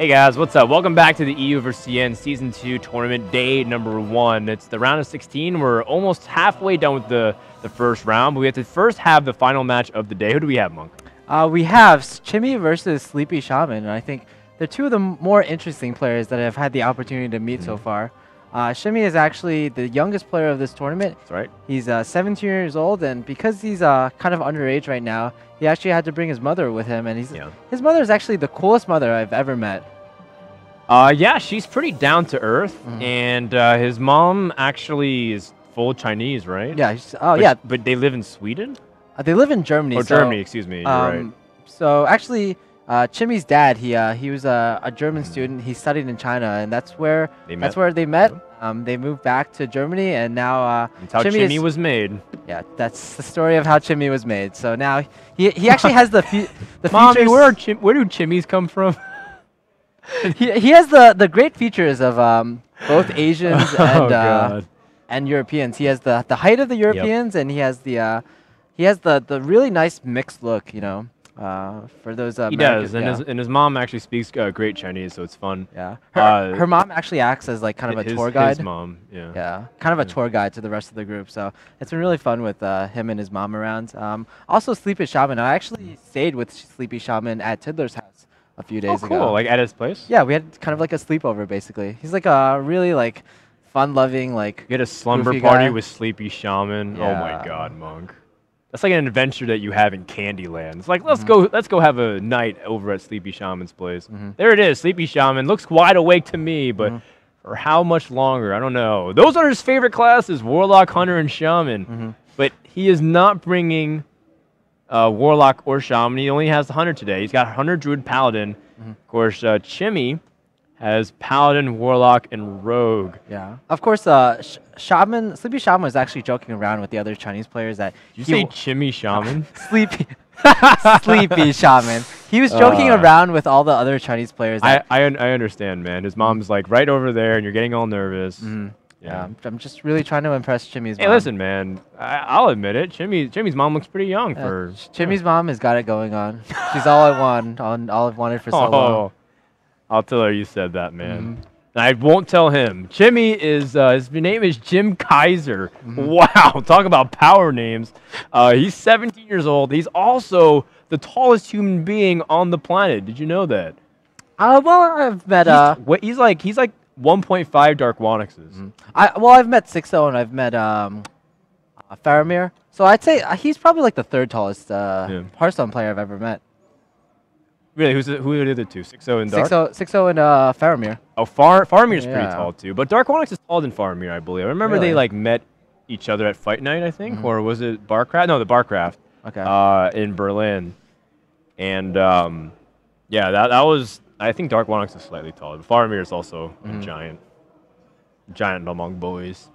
Hey guys, what's up? Welcome back to the EU vs CN Season 2 Tournament Day number 1. It's the round of 16. We're almost halfway done with the first round, but we have to first have the final match of the day. Who do we have, Monk? We have Chimmy versus SleepyShaman, and I think they're two of the more interesting players that I've had the opportunity to meet so far. Chimmy is actually the youngest player of this tournament. That's right. He's 17 years old, and because he's kind of underage right now, he actually had to bring his mother with him, and his mother is actually the coolest mother I've ever met. Yeah, she's pretty down to earth, and his mom actually is full Chinese, right? Yeah. But they live in Sweden? They live in Germany. Oh, Germany, excuse me. You're right. So actually, Chimmy's dad, he was a German student. He studied in China, and that's where they met. They moved back to Germany, and now that's how Chimmy was made. Yeah, that's the story of how Chimmy was made. So now he actually has the Mommy, where do Chimmies come from? he has the great features of both Asians and Europeans. He has the height of the Europeans, and he has the really nice mixed look, you know. For those he does, and his mom actually speaks great Chinese, so it's fun. Yeah, her mom actually acts as like kind of a tour guide. His mom, yeah. Yeah, kind of a tour guide to the rest of the group. So it's been really fun with him and his mom around. Also, SleepyShaman. I actually stayed with SleepyShaman at Tidler's house a few days ago. Cool! Like at his place? Yeah, we had kind of like a sleepover basically. He's like a really like fun-loving like. You had a slumber party with SleepyShaman. Yeah. Oh my God, Monk. That's like an adventure that you have in Candyland. It's like let's go have a night over at SleepyShaman's place. There it is, SleepyShaman. Looks wide awake to me, but for how much longer? I don't know. Those are his favorite classes: Warlock, Hunter, and Shaman. But he is not bringing Warlock or Shaman. He only has the Hunter today. He's got Hunter, Druid, Paladin. Of course, Chimmy has Paladin, Warlock, and Rogue. Yeah. Of course, SleepyShaman was actually joking around with the other Chinese players that Did you say Chimmy Shaman? SleepyShaman. He was joking around with all the other Chinese players. I understand, man. His mom's like right over there, and you're getting all nervous. Yeah. I'm just really trying to impress Chimmy's mom. Hey, listen, man. I'll admit it. Chimmy's mom looks pretty young for. Chimmy's mom has got it going on. She's all I want, all I've wanted for so long. I'll tell her you said that, man. I won't tell him. Chimmy is, his name is Jim Kaiser. Wow, talk about power names. He's 17 years old. He's also the tallest human being on the planet. Did you know that? Well, I've met... he's like 1.5 Dark Wonixes. I've met Sixo and I've met Faramir. So I'd say he's probably like the third tallest Hearthstone player I've ever met. Really? Who are the other two? Sixo and Dark? Sixo and Faramir. Oh, Faramir's pretty tall too. But Dark Wonix is taller than Faramir, I believe. I remember they like met each other at Fight Night, I think, or was it Barcraft? No, the Barcraft. Okay. In Berlin, and yeah, that was. I think Dark Wonix is slightly taller. But Faramir is also a giant among boys.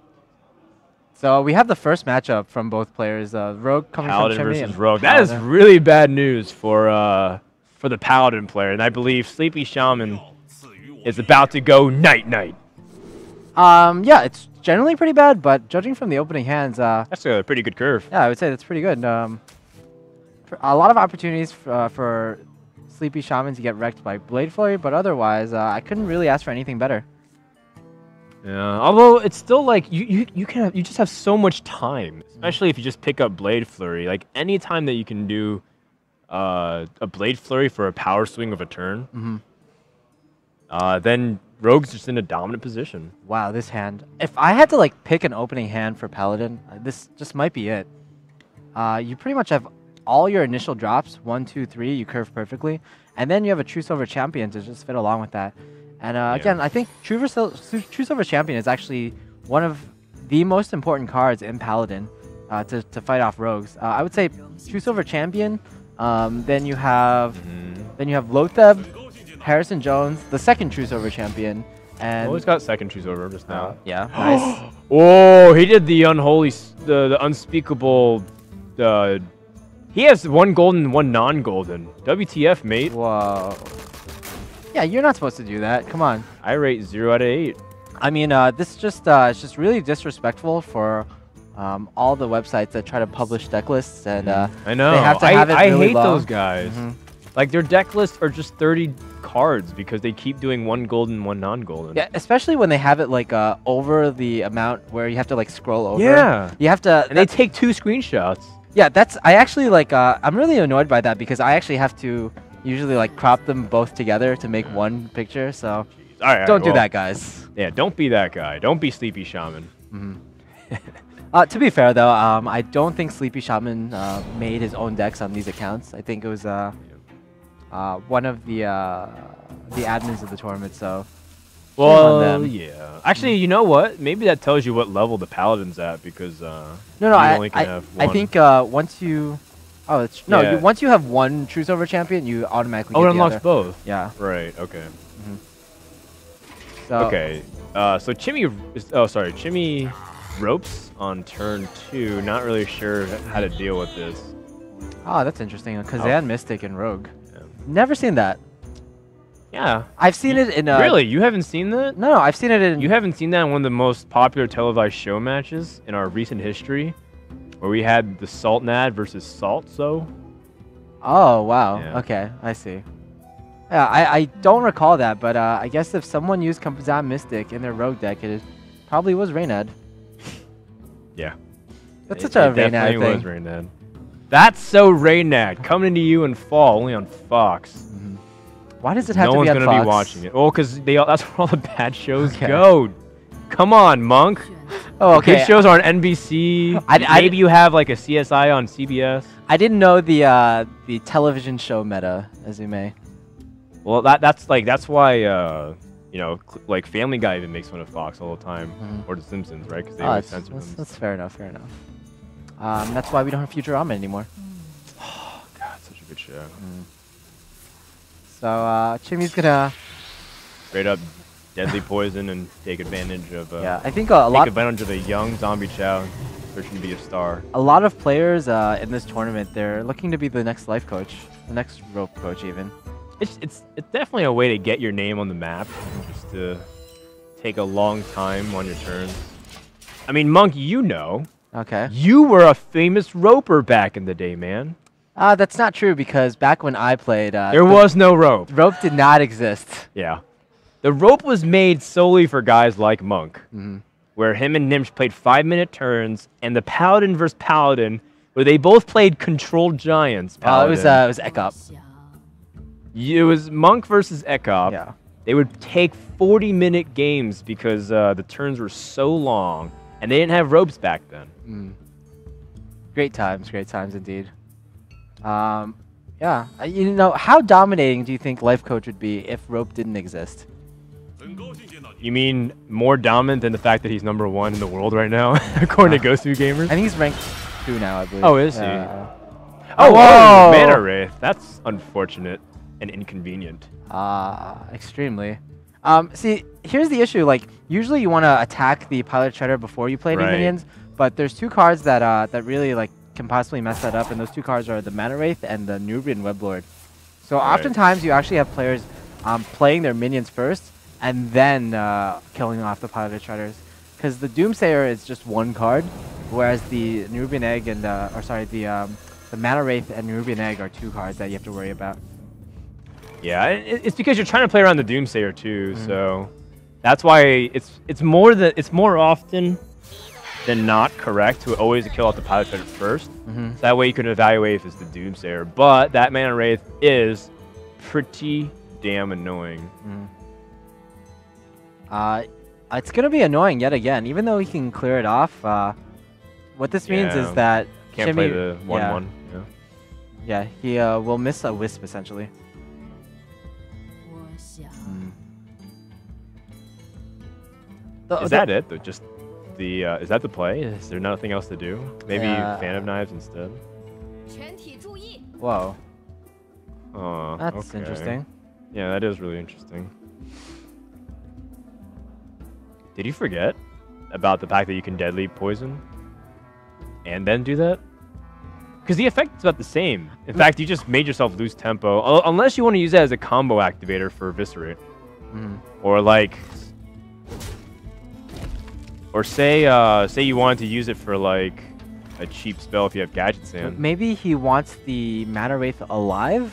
So we have the first matchup from both players. Rogue coming Paladin from Chimmy versus Rogue. That is really bad news for the Paladin player, and I believe SleepyShaman is about to go night-night. Yeah, it's generally pretty bad, but judging from the opening hands... that's a pretty good curve. Yeah, I would say that's pretty good. A lot of opportunities for SleepyShaman to get wrecked by Blade Flurry, but otherwise, I couldn't really ask for anything better. Yeah, although it's still like, you just have so much time, especially if you just pick up Blade Flurry. Like, any time that you can do a Blade Flurry for a power swing of a turn, then Rogue's just in a dominant position. Wow, this hand. If I had to like pick an opening hand for Paladin, this just might be it. You pretty much have all your initial drops, 1, 2, 3, you curve perfectly, and then you have a True Silver Champion to just fit along with that. And again, I think True Silver Champion is actually one of the most important cards in Paladin to fight off Rogues. I would say True Silver Champion. Then you have Lotheb, Harrison Jones, the second True Silver Champion, and he's got second True Silver just now. Yeah, nice. Oh, he did the the unspeakable. He has 1 golden, 1 non-golden. WTF, mate? Whoa. Yeah, you're not supposed to do that. Come on. I rate 0 out of 8. I mean, this just it's just really disrespectful for all the websites that try to publish deck lists, and I know. they have to have it I really hate low. those guys. Like, their deck lists are just 30 cards because they keep doing one golden, one non-golden. Yeah, especially when they have it like over the amount where you have to like scroll over. Yeah. You have to. And they take 2 screenshots. Yeah, I actually like. I'm really annoyed by that because I actually have to usually like crop them both together to make one picture. So don't do that, guys. Yeah, don't be that guy. Don't be SleepyShaman. To be fair though, I don't think SleepyShaman made his own decks on these accounts. I think it was one of the admins of the tournament. So. Well, yeah. Actually, you know what? Maybe that tells you what level the paladin's at because I think once you once you have one Truce Over champion, you automatically get it the unlocks other. both. Yeah. Right. Okay. So okay. So Chimmy ropes on turn 2. Not really sure how to deal with this. Oh, that's interesting. Kazan, Mystic, and Rogue. Yeah. Never seen that. Yeah. I've seen it in really? You haven't seen that? No, I've seen it in. You haven't seen that in one of the most popular televised show matches in our recent history, where we had the Salt Nad versus Salt. So. Oh wow. Yeah. Okay, I see. Yeah, I don't recall that, but I guess if someone used Kazan Mystic in their Rogue deck, it probably was Reynad. Yeah. That's such a Reynad thing. thing. Was Reynad. That's so Reynad coming to you in fall, only on Fox. Why does it have no to be on one's Fox? gonna be watching it. Well, because that's where all the bad shows go. Come on, Monk. Oh, okay. Good shows are on NBC. Maybe you have like a CSI on CBS. I didn't know the television show meta, as you may. Well, that's why you know, like Family Guy even makes fun of Fox all the time, or The Simpsons, right? Because they always censor them. That's fair enough. Fair enough. That's why we don't have Futurama anymore. Oh God, such a good show. So Chimmy's gonna straight up deadly poison and take advantage of. I think take advantage of a young zombie Chow searching to be a star. A lot of players in this tournament, they're looking to be the next life coach, the next rope coach even. It's definitely a way to get your name on the map, just to take a long time on your turns. I mean, Monk, you know. Okay. You were a famous roper back in the day, man. That's not true because back when I played, there was no rope. Rope did not exist. Yeah. The rope was made solely for guys like Monk, where him and Nimsh played 5-minute turns, and the Paladin versus Paladin, where they both played controlled giants. Oh, it was Ekop. It was Monk versus Ekop. Yeah. They would take 40-minute games because the turns were so long, and they didn't have ropes back then. Great times indeed. Yeah, you know, how dominating do you think Life Coach would be if rope didn't exist? You mean more dominant than the fact that he's #1 in the world right now, according to Ghost View Gamers? I think he's ranked 2 now, I believe. Oh, is he? Oh, whoa! Mana Wraith. That's unfortunate and inconvenient. Extremely. See, here's the issue. Like, usually you want to attack the Pilot Shredder before you play any minions, but there's 2 cards that that really like can possibly mess that up, and those 2 cards are the Mana Wraith and the Nubian Weblord. So oftentimes you actually have players playing their minions first and then killing off the Pilot Shredders, because the Doomsayer is just 1 card, whereas the Nubian Egg and the Mana Wraith and Nubian Egg are 2 cards that you have to worry about. Yeah, it's because you're trying to play around the Doomsayer too, so that's why it's more often than not correct to always kill off the Pilot Shredder first. So that way you can evaluate if it's the Doomsayer. But that Mana Wraith is pretty damn annoying. It's gonna be annoying yet again, even though he can clear it off. What this means is that can't Chimmy, play the 1/1. Yeah, he will miss a Wisp essentially. Is that it? Just the is that the play? Is there nothing else to do? Maybe Fan of Knives instead. Whoa. Oh, that's interesting. Yeah, that is really interesting. Did you forget about the fact that you can deadly poison and then do that? Because the effect is about the same. In fact, you just made yourself lose tempo, unless you want to use that as a combo activator for Eviscerate. Or like, or say you wanted to use it for like a cheap spell if you have Gadget Sand. Maybe he wants the Mana Wraith alive?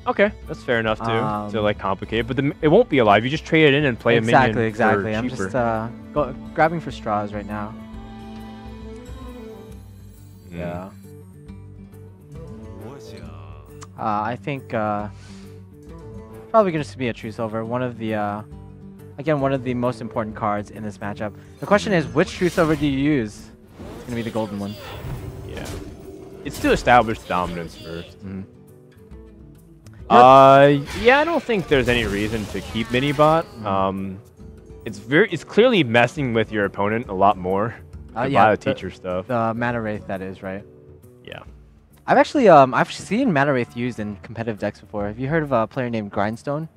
Okay, that's fair enough too. To like complicate, but it won't be alive. You just trade it in and play a minion. Exactly. For I'm cheaper. just grabbing for straws right now. Yeah. I think probably going to be a True Silver. One of the again, one of the most important cards in this matchup. The question is, which True Silver do you use? It's going to be the golden one. Yeah. It's to establish dominance first. Yeah, I don't think there's any reason to keep Minibot. It's clearly messing with your opponent a lot more. A lot of teacher stuff. The Mana Wraith, that is, right? Yeah. I've actually I've seen Mana Wraith used in competitive decks before. Have you heard of a player named Grindstone?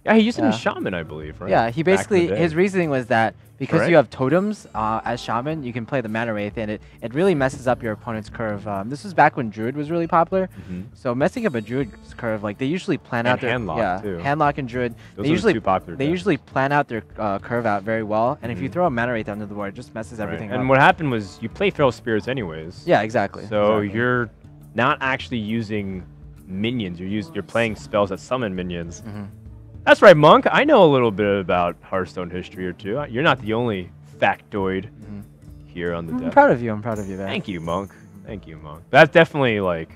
Yeah, he used it in Shaman, I believe, right? Yeah, he basically, his reasoning was that because you have totems as Shaman, you can play the Mana Wraith, and it really messes up your opponent's curve. This was back when Druid was really popular. So messing up a Druid's curve, like they usually plan out their Handlock too. Handlock and Druid. Those are the two popular they decks. usually plan out their curve out very well, and if you throw a Mana Wraith under the board, it just messes everything up. And what happened was you play Feral Spirits anyways. Yeah, exactly. So you're not actually using minions. You're playing spells that summon minions. That's right, Monk. I know a little bit about Hearthstone history or two. You're not the only factoid here on the deck. I'm proud of you. I'm proud of you, man. Thank you, Monk. Thank you, Monk. That's definitely like...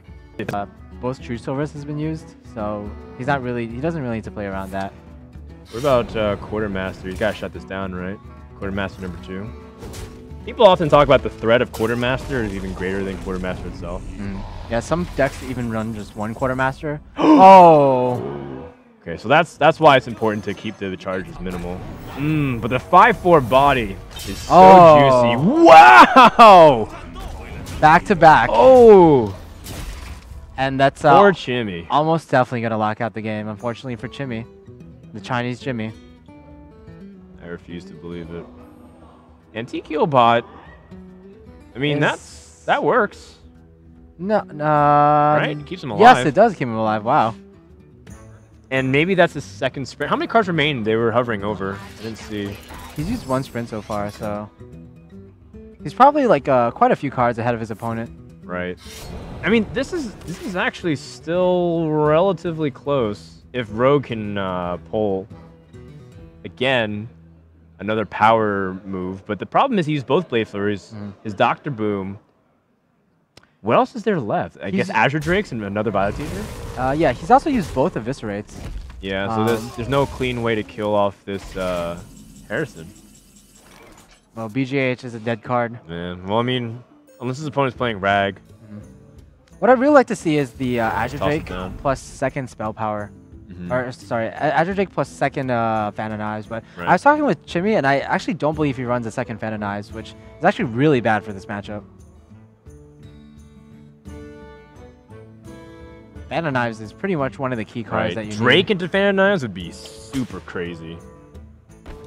both True Silvers has been used, so he doesn't really need to play around that. What about Quartermaster? You gotta shut this down, right? Quartermaster number 2. People often talk about the threat of Quartermaster is even greater than Quartermaster itself. Yeah, some decks even run just one Quartermaster. Oh! Okay, so that's why it's important to keep the charges minimal. But the 5/4 body is so juicy. Wow! Back to back. Oh! And that's poor Chimmy. Almost definitely gonna lock out the game, unfortunately for Chimmy, the Chinese Chimmy. I refuse to believe it. Antique bot. I mean, that works. No, right? Keeps him alive. Yes, it does keep him alive. Wow. And maybe that's his second sprint. How many cards remain? They were hovering over. I didn't see. He's used one sprint so far, so he's probably like quite a few cards ahead of his opponent. Right. I mean, this is actually still relatively close. If Rogue can pull again another power move, but the problem is he used both Blade Flurries, his Dr. Boom. What else is there left? I guess Azure Drakes and another Bio Teacher? Yeah, he's also used both Eviscerates. Yeah, so there's no clean way to kill off this Harrison. Well, BGH is a dead card. Man, well, I mean, unless his opponent's playing Rag. What I'd really like to see is the Azure Drake plus second spell power. Or, sorry, Azure Drake plus second Fan of Knives. But I was talking with Chimmy, and I actually don't believe he runs a second Fan of Knives, which is actually really bad for this matchup. Fan of Knives is pretty much one of the key cards that you Drake need. into Fan of Knives would be super crazy.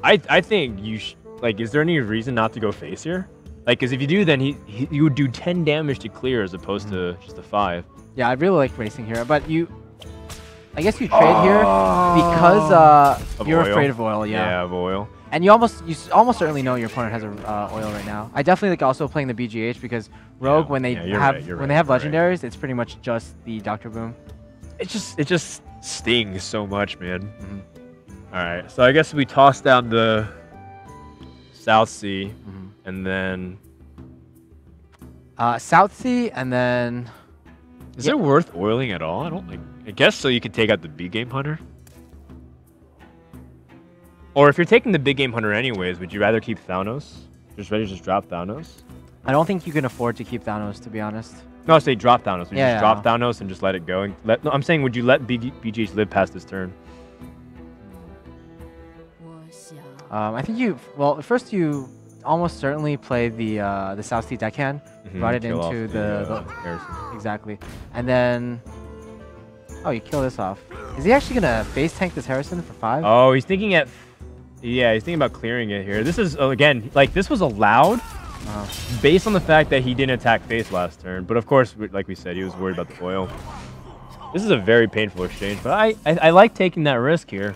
I think you like, is there any reason not to go face here? Like, because if you do, then you would do 10 damage to clear as opposed to just a 5. Yeah, I really like racing here, but I guess you trade here because you're afraid of oil. Yeah, of oil. And you almost certainly know your opponent has a oil right now. I definitely like also playing the BGH because Rogue when they have legendaries, it's pretty much just the Dr. Boom. It just stings so much, man. All right, so I guess we toss down the South Sea, and then South Sea, and then is it worth oiling at all? I guess so. You could take out the big game hunter. Or if you're taking the big game hunter anyways, would you rather keep Thanos? Just drop Thanos? I don't think you can afford to keep Thanos, to be honest. No, I say drop Thanos. Would you just drop Thanos and just let it go? And no, I'm saying, would you let BGH live past this turn? I think first you almost certainly play the South Sea deckhand, brought it into the exactly, and then you kill this off. Is he actually gonna face tank this Harrison for 5? Oh, he's thinking he's thinking about clearing it here. This is again like this was allowed based on the fact that he didn't attack face last turn, but of course, like we said, he was worried about the foil. This is a very painful exchange, but I like taking that risk here.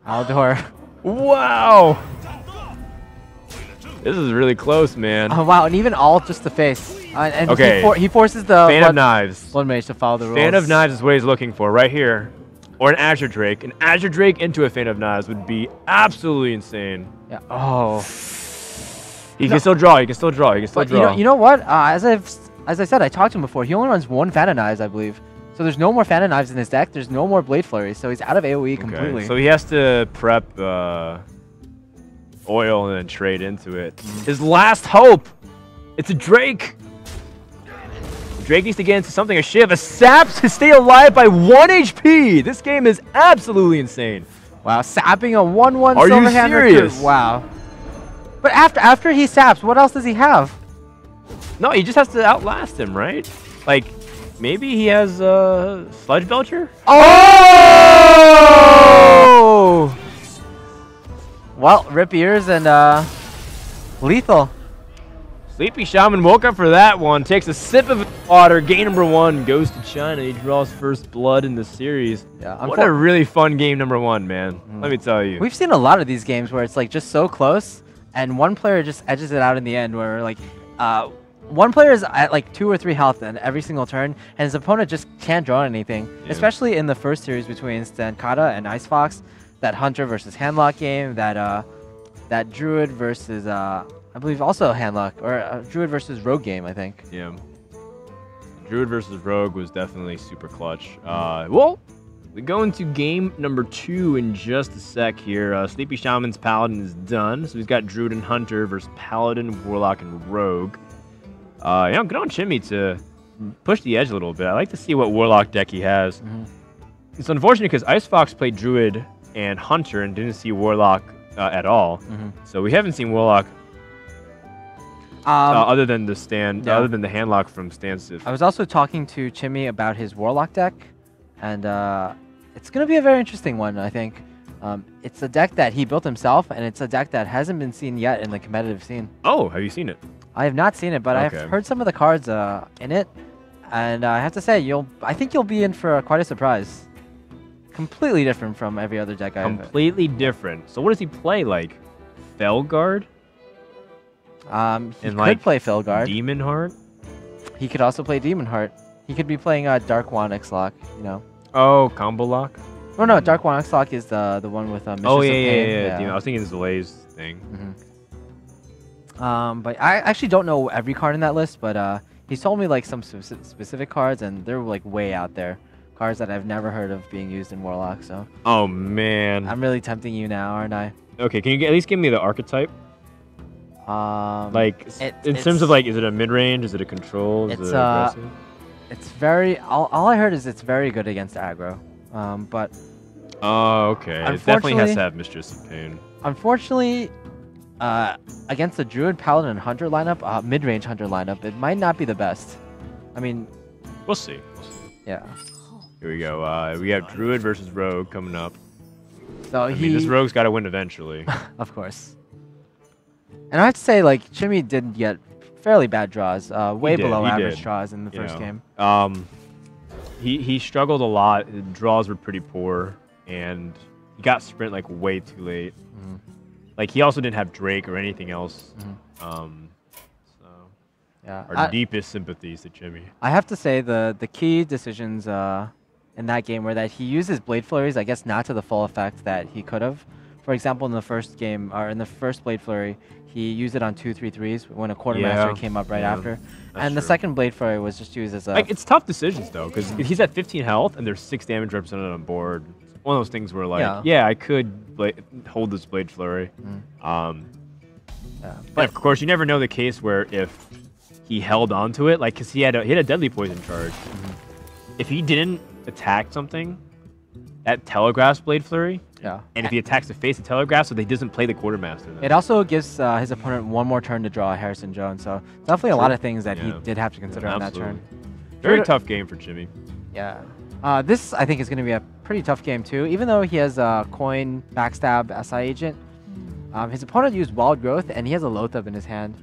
Aldor. Wow! This is really close, man. Oh wow, and even all just the face. And Okay. he forces the Fan of Knives. Blood Mage to follow the rules. Fan of Knives is what he's looking for right here. Or an Azure Drake. An Azure Drake into a Fan of Knives would be absolutely insane. Yeah. Oh. He can still draw. He can still draw. He can still draw. You know what? As I said, I talked to him before. He only runs one Fan of Knives, I believe. So there's no more Fan of Knives in his deck. There's no more Blade Flurry. So he's out of AoE completely. So he has to prep oil and then trade into it. His last hope. It's a Drake. Drake needs to get into something. A Shiv. A Sap to stay alive by 1 HP. This game is absolutely insane. Wow, sapping a 1/1 Are silver you hand serious? recruit. Wow. But after he saps, what else does he have? No, he just has to outlast him, right? Like, maybe he has Sludge Belcher? Oh! Well, rip ears and lethal. SleepyShaman woke up for that one, takes a sip of water, game number 1, goes to China. He draws first blood in the series. Yeah, what a really fun game number 1, man. Let me tell you. We've seen a lot of these games where it's like just so close, and one player just edges it out in the end, where like one player is at like 2 or 3 health in every single turn, and his opponent just can't draw anything. Yeah. Especially in the first series between Stankata and Ice Fox, that Hunter versus Handlock game, that Druid versus I believe also Handlock, or Druid versus Rogue game, I think. Yeah. Druid versus Rogue was definitely super clutch. Well, we go into game number 2 in just a sec here. SleepyShaman's Paladin is done, so he's got Druid and Hunter versus Paladin, Warlock, and Rogue. Yeah, good on Chimmy to push the edge a little bit. I like to see what Warlock deck he has. It's unfortunate because Ice Fox played Druid and Hunter and didn't see Warlock at all. So we haven't seen Warlock other than the other than the Handlock from Stansiv. I was also talking to Chimmy about his Warlock deck, and it's going to be a very interesting one, I think. It's a deck that he built himself, and it's a deck that hasn't been seen yet in the competitive scene. Oh, have you seen it? I have not seen it, but I've heard some of the cards in it, and I have to say, I think you'll be in for quite a surprise. Completely different from every other deck I've... Completely different. So what does he play, like Felguard? He could play Felguard. Demon Heart? He could also play Demon Heart. He could be playing Dark Wanyx Lock, you know. Oh, Combo Lock? Oh no, Dark Wanyx Lock is the one with Mistress of Pain. Yeah. I was thinking Zlay's thing. But I actually don't know every card in that list, but he told me like some specific cards, and they're like way out there. Cards that I've never heard of being used in Warlock, so... Oh, man. I'm really tempting you now, aren't I? Okay, can you at least give me the archetype? Like, in terms of, like, is it a mid-range? Is it a control? Is it aggressive? It's very... All I heard is it's very good against aggro. But... Oh, okay. It definitely has to have Mistress of Pain. Unfortunately, against the Druid, Paladin, and Hunter lineup, mid-range Hunter lineup, it might not be the best. I mean... We'll see. Yeah. Here we go. We have Druid versus Rogue coming up. So I mean, this Rogue's got to win eventually. Of course. And I have to say, like, Chimmy did get fairly bad draws, way below average draws in the first game. He struggled a lot. His draws were pretty poor, and he got sprint like way too late. Like, he also didn't have Drake or anything else. Yeah, our deepest sympathies to Chimmy. I have to say the key decisions in that game were that he used his Blade Flurries, I guess, not to the full effect that he could have. For example, in the first game, or in the first Blade Flurry, he used it on 2/3/3s when a Quartermaster came up right after. And the second Blade Flurry was just used as a... Like, it's tough decisions, though, because he's at 15 health and there's 6 damage represented on board. It's one of those things where, like, yeah I could hold this Blade Flurry. But, of course, you never know the case where if he held on to it, like, because he had a Deadly Poison charge. If he didn't attack something, that telegraphs Blade Flurry. And if he attacks the face, it telegraphs, so they doesn't play the Quartermaster. Then. It also gives his opponent one more turn to draw a Harrison Jones, so definitely a lot of things that he did have to consider on that turn. Very tough game for Chimmy. Yeah. This, I think, is going to be a pretty tough game, too. Even though he has a Coin, Backstab, SI Agent, his opponent used Wild Growth, and he has a Loatheb in his hand.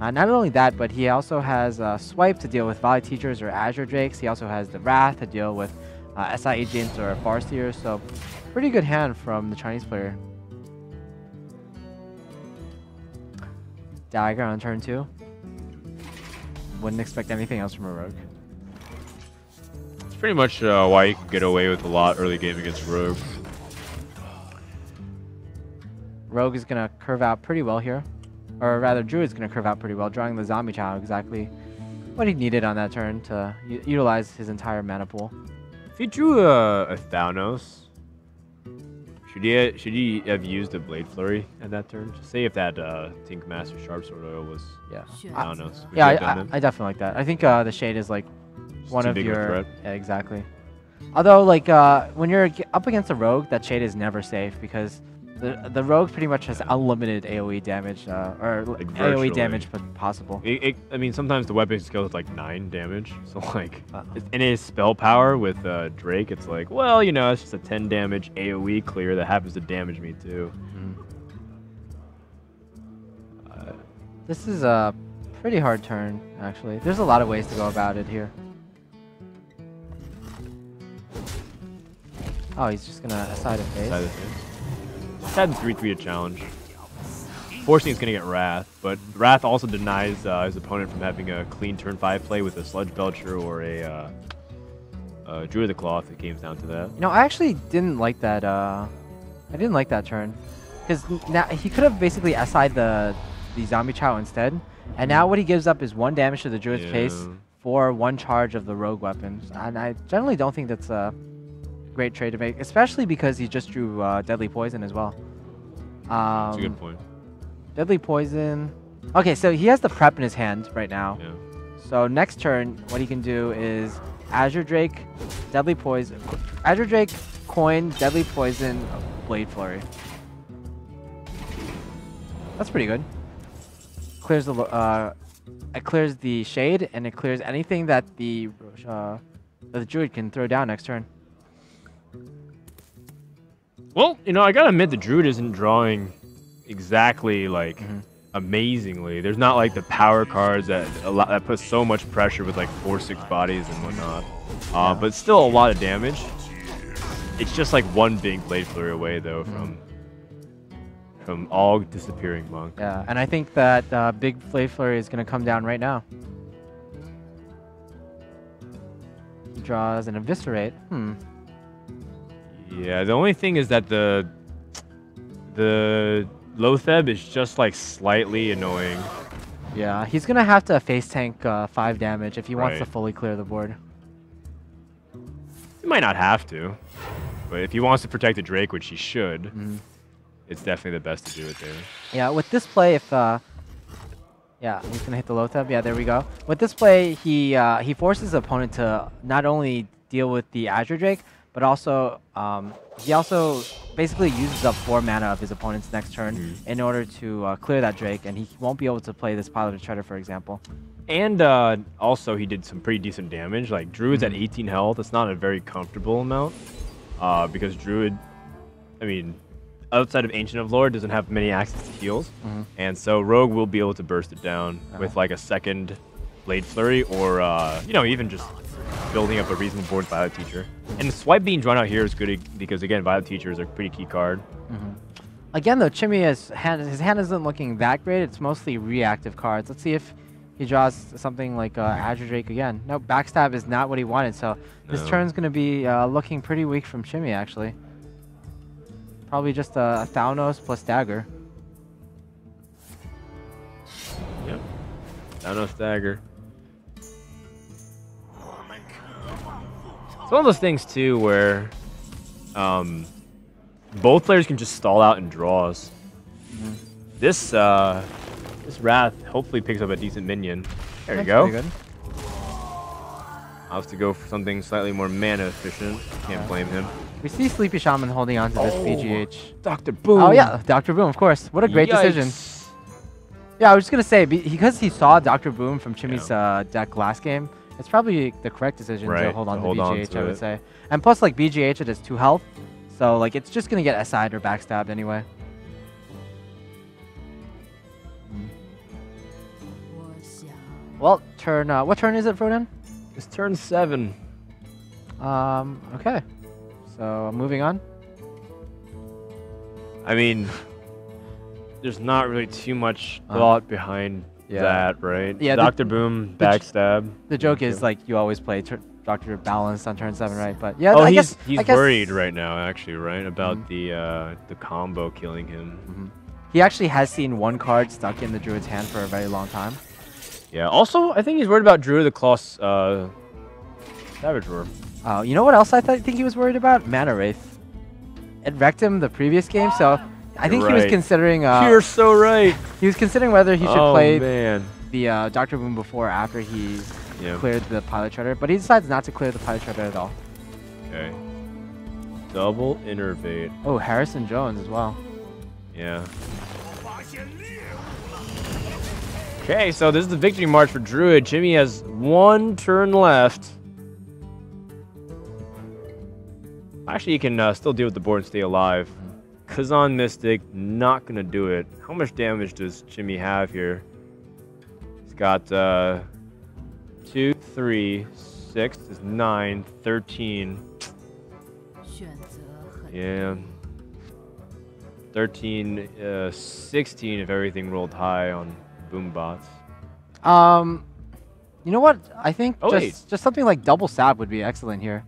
Not only that, but he also has Swipe to deal with Valley Teachers or Azure Drakes. He also has the Wrath to deal with SI Agents or Farseers. So, pretty good hand from the Chinese player. Dagger on turn 2. Wouldn't expect anything else from a Rogue. It's pretty much why you can get away with a lot early game against Rogue. Rogue is going to curve out pretty well here. Or rather, Druid's going to curve out pretty well, drawing the Zombie Chow exactly what he needed on that turn to utilize his entire mana pool. If he drew a Thanos, should he have used a Blade Flurry at that turn? Just say if that Tink Master Sharp Sword Oil was Thanos. Yeah, I definitely like that. I think the Shade is like one of your threat. Yeah, exactly. Although like when you're up against a Rogue, that Shade is never safe because the Rogue pretty much has unlimited AoE damage or like AoE damage but possible. I mean, sometimes the weapon skill is like 9 damage, so like in his spell power with Drake, it's like, well, you know, it's just a 10 damage AoE clear that happens to damage me too. This is a pretty hard turn, actually. There's a lot of ways to go about it here. Oh, he's just gonna aside a face. Just had 3/3 a challenge. Fortunately, he's gonna get Wrath, but Wrath also denies his opponent from having a clean turn 5 play with a Sludge Belcher or a Druid of the Claw if it came down to that. You know, I actually didn't like that. I didn't like that turn, because now he could have basically SI'd the Zombie Chow instead, and now what he gives up is 1 damage to the Druid's face for 1 charge of the Rogue weapons, and I generally don't think that's a great trade to make, especially because he just drew Deadly Poison as well. That's a good point. Deadly Poison. Okay, so he has the prep in his hand right now. Yeah. So next turn, what he can do is Azure Drake, Deadly Poison, Azure Drake, Coin, Deadly Poison, Blade Flurry. That's pretty good. Clears the it clears the Shade, and it clears anything that the Druid can throw down next turn. Well, you know, I gotta admit the Druid isn't drawing exactly like amazingly. There's not like the power cards that put so much pressure with like 4/6 bodies and whatnot. But still a lot of damage. It's just like 1 big Blade Flurry away though from all disappearing Monk. Yeah, and I think that big Blade Flurry is gonna come down right now. He draws an Eviscerate. Yeah, the only thing is that the Lotheb is just like slightly annoying. Yeah, he's gonna have to face tank 5 damage if he wants to fully clear the board. He might not have to, but if he wants to protect the Drake, which he should, it's definitely the best to do it there. Yeah, with this play, if yeah, he's gonna hit the Lotheb. Yeah, there we go. With this play, he forces his opponent to not only deal with the Azure Drake, but also he also basically uses up 4 mana of his opponent's next turn in order to clear that Drake, and he won't be able to play this Pilot of Treader, for example. And also, he did some pretty decent damage. Like, Druid's at 18 health. It's not a very comfortable amount because Druid, I mean, outside of Ancient of Lore, doesn't have many access to heals. And so Rogue will be able to burst it down with like a second Blade Flurry or, you know, even just building up a reasonable board Violet Teacher. And Swipe being drawn out here is good because, again, Violet Teacher is a pretty key card. Again, though, Chimmy, his hand isn't looking that great. It's mostly reactive cards. Let's see if he draws something like Azure Drake again. No, Backstab is not what he wanted, so this turn's going to be looking pretty weak from Chimmy, actually. Probably just a Thanos plus Dagger. Yep. Thanos Dagger. It's one of those things, too, where both players can just stall out in draws. This Wrath hopefully picks up a decent minion. There you go. Pretty good. I'll have to go for something slightly more mana efficient. Can't blame him. We see Sleepy Shaman holding on to this BGH. Dr. Boom. Oh, yeah, Dr. Boom, of course. What a great decision. Yeah, I was just going to say, because he saw Dr. Boom from Chimmy's deck last game, it's probably the correct decision to hold on to BGH, I would say. And plus, like, BGH, it has 2 health. So, like, it's just going to get SI'd or backstabbed anyway. Well, turn, what turn is it, Froden? It's turn 7. Okay. So, moving on. I mean, there's not really too much thought behind that, right? Yeah, Dr. Boom, backstab. The joke is like you always play Dr. Balance on turn 7, right? But yeah, oh, I he's guess worried right now, actually, right? About the combo killing him. He actually has seen one card stuck in the Druid's hand for a very long time. Yeah. Also, I think he's worried about Druid the Claw's Savage Roar. Oh, you know what else I think he was worried about? Mana Wraith. It wrecked him the previous game, so I think he was considering. You're so right. He was considering whether he should play man. the Dr. Boom before or after he cleared the Pilot Shredder, but he decides not to clear the Pilot Shredder at all. Okay. Double Innervate. Oh, Harrison Jones as well. Yeah. Okay, so this is the victory march for Druid. Chimmy has 1 turn left. Actually, you can still deal with the board and stay alive. Kazan Mystic, not going to do it. How much damage does Chimmy have here? He's got 2, 3, 6, 9, 13. Yeah. 13, 16 if everything rolled high on Boombots. You know what? I think just something like Double Stab would be excellent here.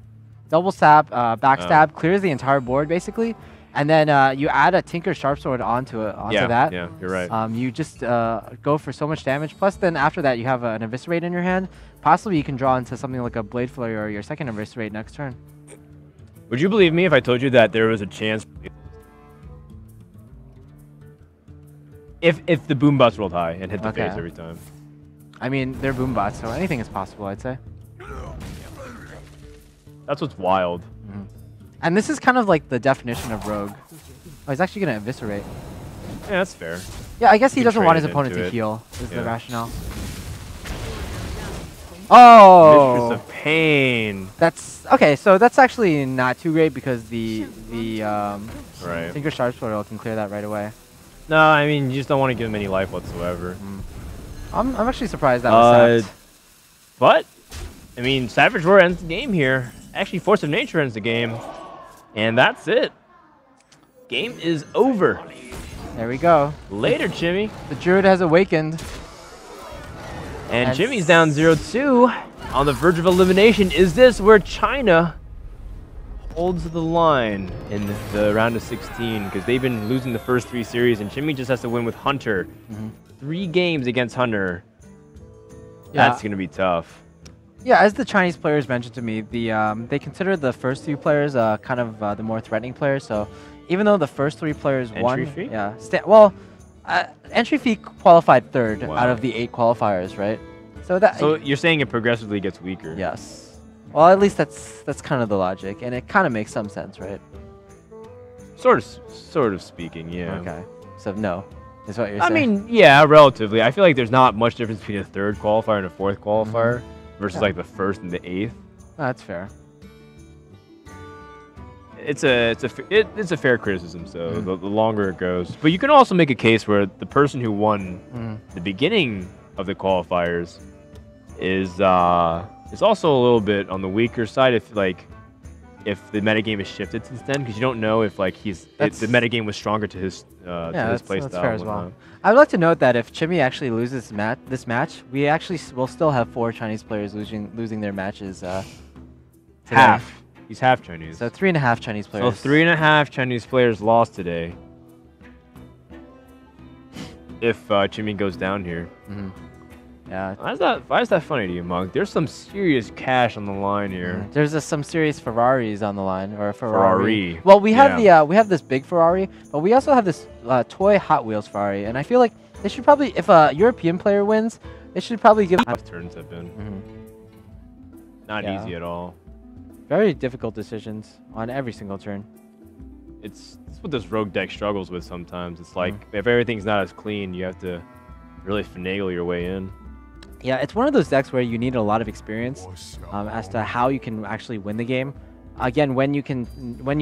Double Stab, Backstab clears the entire board basically, and then you add a Tinker Sharpsword onto that. Yeah, you're right. You just go for so much damage. Plus, then after that, you have an Eviscerate in your hand. Possibly, you can draw into something like a Blade Flurry or your second Eviscerate next turn. Would you believe me if I told you that there was a chance if the Boombots rolled high and hit the face every time? I mean, they're Boombots, so anything is possible, I'd say. That's what's wild. And this is kind of like the definition of Rogue. Oh, he's actually going to Eviscerate. Yeah, that's fair. Yeah, I guess he doesn't want his opponent to heal, is the rationale. Oh! Mistress of Pain. That's okay. So that's actually not too great because the Tinker Sharpsword can clear that right away. No, I mean you just don't want to give him any life whatsoever. I'm actually surprised that was sacked. But I mean, Savage Roar ends the game here. Actually, Force of Nature ends the game, and that's it. Game is over. There we go. Later, Chimmy. The Druid has awakened. And Chimmy's down 0-2 on the verge of elimination. Is this where China holds the line in the round of 16? Because they've been losing the first 3 series, and Chimmy just has to win with Hunter. 3 games against Hunter. That's going to be tough. Yeah, as the Chinese players mentioned to me, they consider the first 2 players kind of the more threatening players. So even though the first 3 players won, fee? Entry fee qualified 3rd out of the 8 qualifiers, right? So you're saying it progressively gets weaker. Yes. Well, at least that's kind of the logic, and it kind of makes some sense, right? Sort of speaking, yeah. Okay. So no, is what you're saying. I mean, yeah, relatively. I feel like there's not much difference between a 3rd qualifier and a 4th qualifier versus like the 1st and the 8th. That's fair. It's a fair criticism, so the longer it goes. But you can also make a case where the person who won the beginning of the qualifiers is also a little bit on the weaker side if the metagame is shifted since then, because you don't know if the metagame was stronger to his playstyle. That's fair as well. I would like to note that if Chimmy actually loses this match, we actually will still have 4 Chinese players losing their matches. Half. He's half Chinese. So 3.5 Chinese players. So 3.5 Chinese players lost today. If Chimmy goes down here. Yeah. Why is that funny to you, Monk? There's some serious cash on the line here. There's some serious Ferraris on the line, or a Ferrari. Well, we have we have this big Ferrari, but we also have this toy Hot Wheels Ferrari, and I feel like they should probably, if a European player wins, they should probably give. Turns have been not easy at all. Very difficult decisions on every single turn. It's what this rogue deck struggles with sometimes. It's like if everything's not as clean, you have to really finagle your way in. Yeah, it's one of those decks where you need a lot of experience as to how you can actually win the game. Again, when you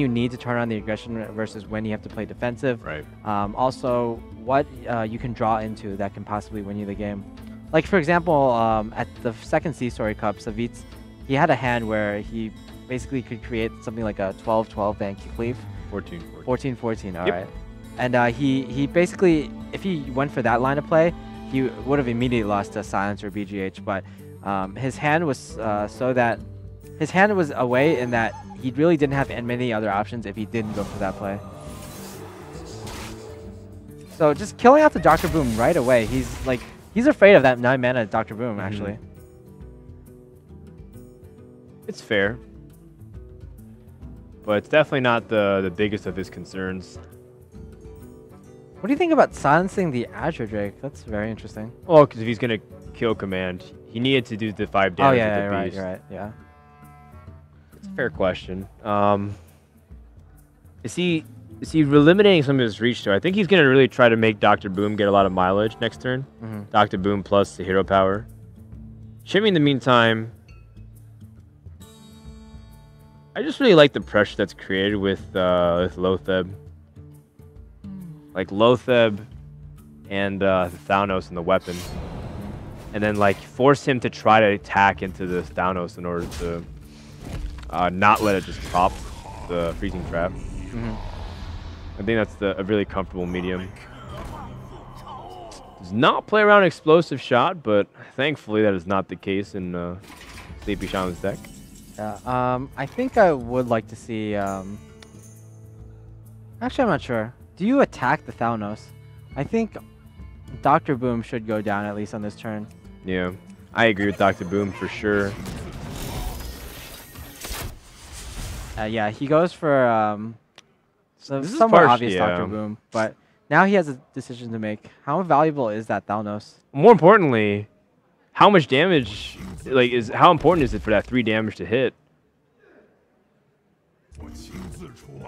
need to turn on the aggression versus when you have to play defensive. Right. Also, what you can draw into that can possibly win you the game. Like for example, at the second Sea Story Cup, Savitz, he had a hand where he basically could create something like a 12-12 Van Cleave. 14-14. 14-14, all right. And he basically, if he went for that line of play, he would have immediately lost to Silence or BGH. But his hand was his hand was away in that he really didn't have many other options if he didn't go for that play. So just killing out the Dr. Boom right away. He's afraid of that 9 mana Dr. Boom actually. It's fair. But it's definitely not the biggest of his concerns. What do you think about silencing the Azure Drake? That's very interesting. Well, because if he's going to kill command, he needed to do the 5 damage with the beast. You're right, yeah. It's a fair question. Is he eliminating some of his reach, though? I think he's going to really try to make Dr. Boom get a lot of mileage next turn. Dr. Boom plus the hero power. Chimmy, in the meantime, I just really like the pressure that's created with Lotheb. Like Lotheb and Thanos and the weapon. And then like force him to try to attack into this Thanos in order to not let it just pop the freezing trap. I think that's a really comfortable medium. Does not play around explosive shot, but thankfully that is not the case in SleepyShaman's deck. Yeah, I think I would like to see... Actually, I'm not sure. Do you attack the Thanos? I think Dr. Boom should go down at least on this turn. Yeah, I agree with Dr. Boom for sure. Yeah, he goes for This is somewhat harsh, obvious yeah. Dr. Boom, but now he has a decision to make. How valuable is that Thanos? More importantly, how much damage, how important is it for that 3 damage to hit?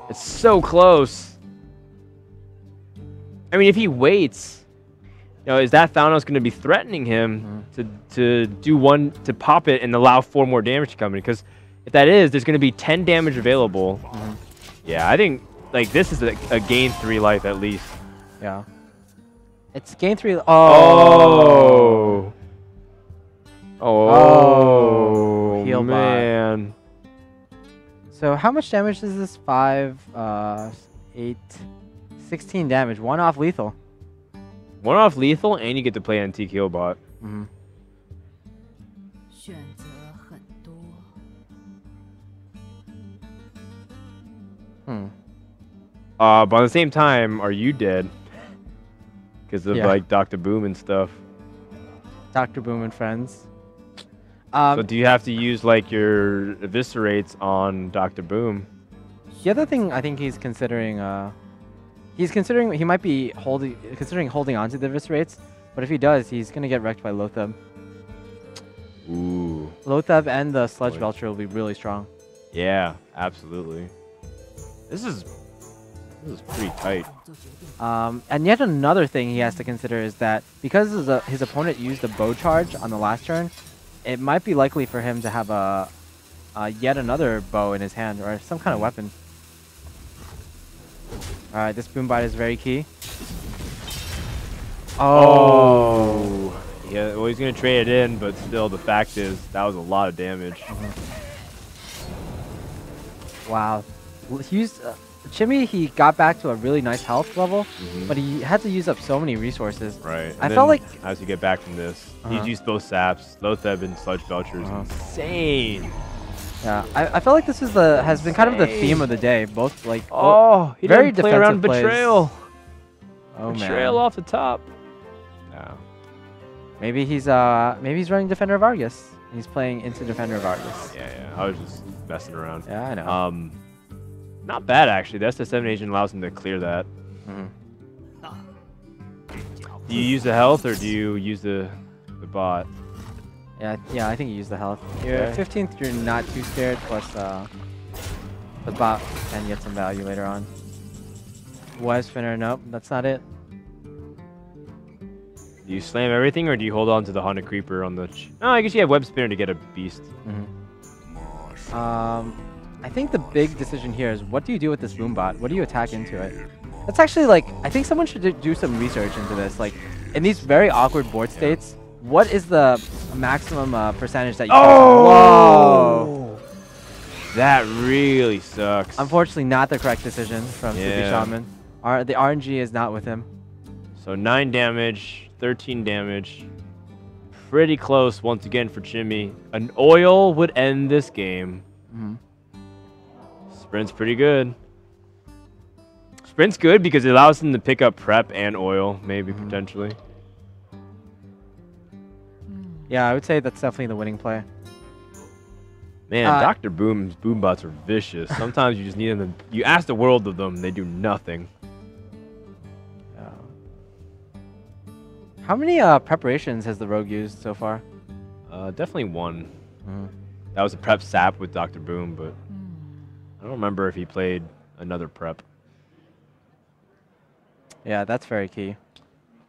It's so close. I mean, if he waits, is that Thanos going to be threatening him to pop it and allow 4 more damage to come in? Because if that is, there's going to be 10 damage available. Yeah, I think this is a gain 3 life at least. Yeah. It's gain 3. Oh. Heal man. So how much damage is this? 5, 8, 16 damage. 1 off lethal. 1 off lethal, and you get to play Antique Healbot. But at the same time, are you dead? Because of Dr. Boom and stuff. Dr. Boom and friends. So do you have to use your eviscerates on Dr. Boom? The other thing I think he's considering, he might be considering holding on to the eviscerates, but if he does, he's gonna get wrecked by Lotheb. Ooh. Lotheb and the Sludge Belcher will be really strong. Yeah, absolutely. This is pretty tight. And yet another thing he has to consider is that because his opponent used a bow charge on the last turn, it might be likely for him to have yet another bow in his hand or some kind of weapon. Alright, this boom bite is very key. Oh! Yeah, well, he's going to trade it in, but still, the fact is, that was a lot of damage. Wow. He used... Chimmy, he got back to a really nice health level, but he had to use up so many resources. Right. I felt like... As you get back from this, he's used both saps. Lotheb and Sludge Belcher is insane. Yeah, I felt like this is has been kind of the theme of the day. Both he very didn't play around defensive Betrayal. Oh Betrayal man. off the top. No. Maybe he's running Defender of Argus. He's playing into Defender of Argus. Yeah. I was just messing around. Yeah, I know. Not bad actually. The SS7 agent allows him to clear that. Do you use the health or do you use the bot? Yeah, I think you use the health. You're 15th, you're not too scared, plus the bot can get some value later on. Web spinner, nope, that's not it. Do you slam everything or do you hold on to the Haunted Creeper on the... No, I guess you have web spinner to get a beast. I think the big decision here is what do you do with this boom bot? What do you attack into it? That's actually I think someone should do some research into this. In these very awkward board states, what is the maximum percentage that you can... Whoa! That really sucks. Unfortunately, not the correct decision from SleepyShaman. The RNG is not with him. So 9 damage, 13 damage. Pretty close once again for Chimmy. An oil would end this game. Sprint's pretty good. Sprint's good because it allows him to pick up prep and oil, maybe potentially. Yeah, I would say that's definitely the winning play. Man, Dr. Boom's boombots are vicious. Sometimes you just need them to... You ask the world of them, they do nothing. How many preparations has the rogue used so far? Definitely one. That was a prep sap with Dr. Boom, but I don't remember if he played another prep. Yeah, that's very key.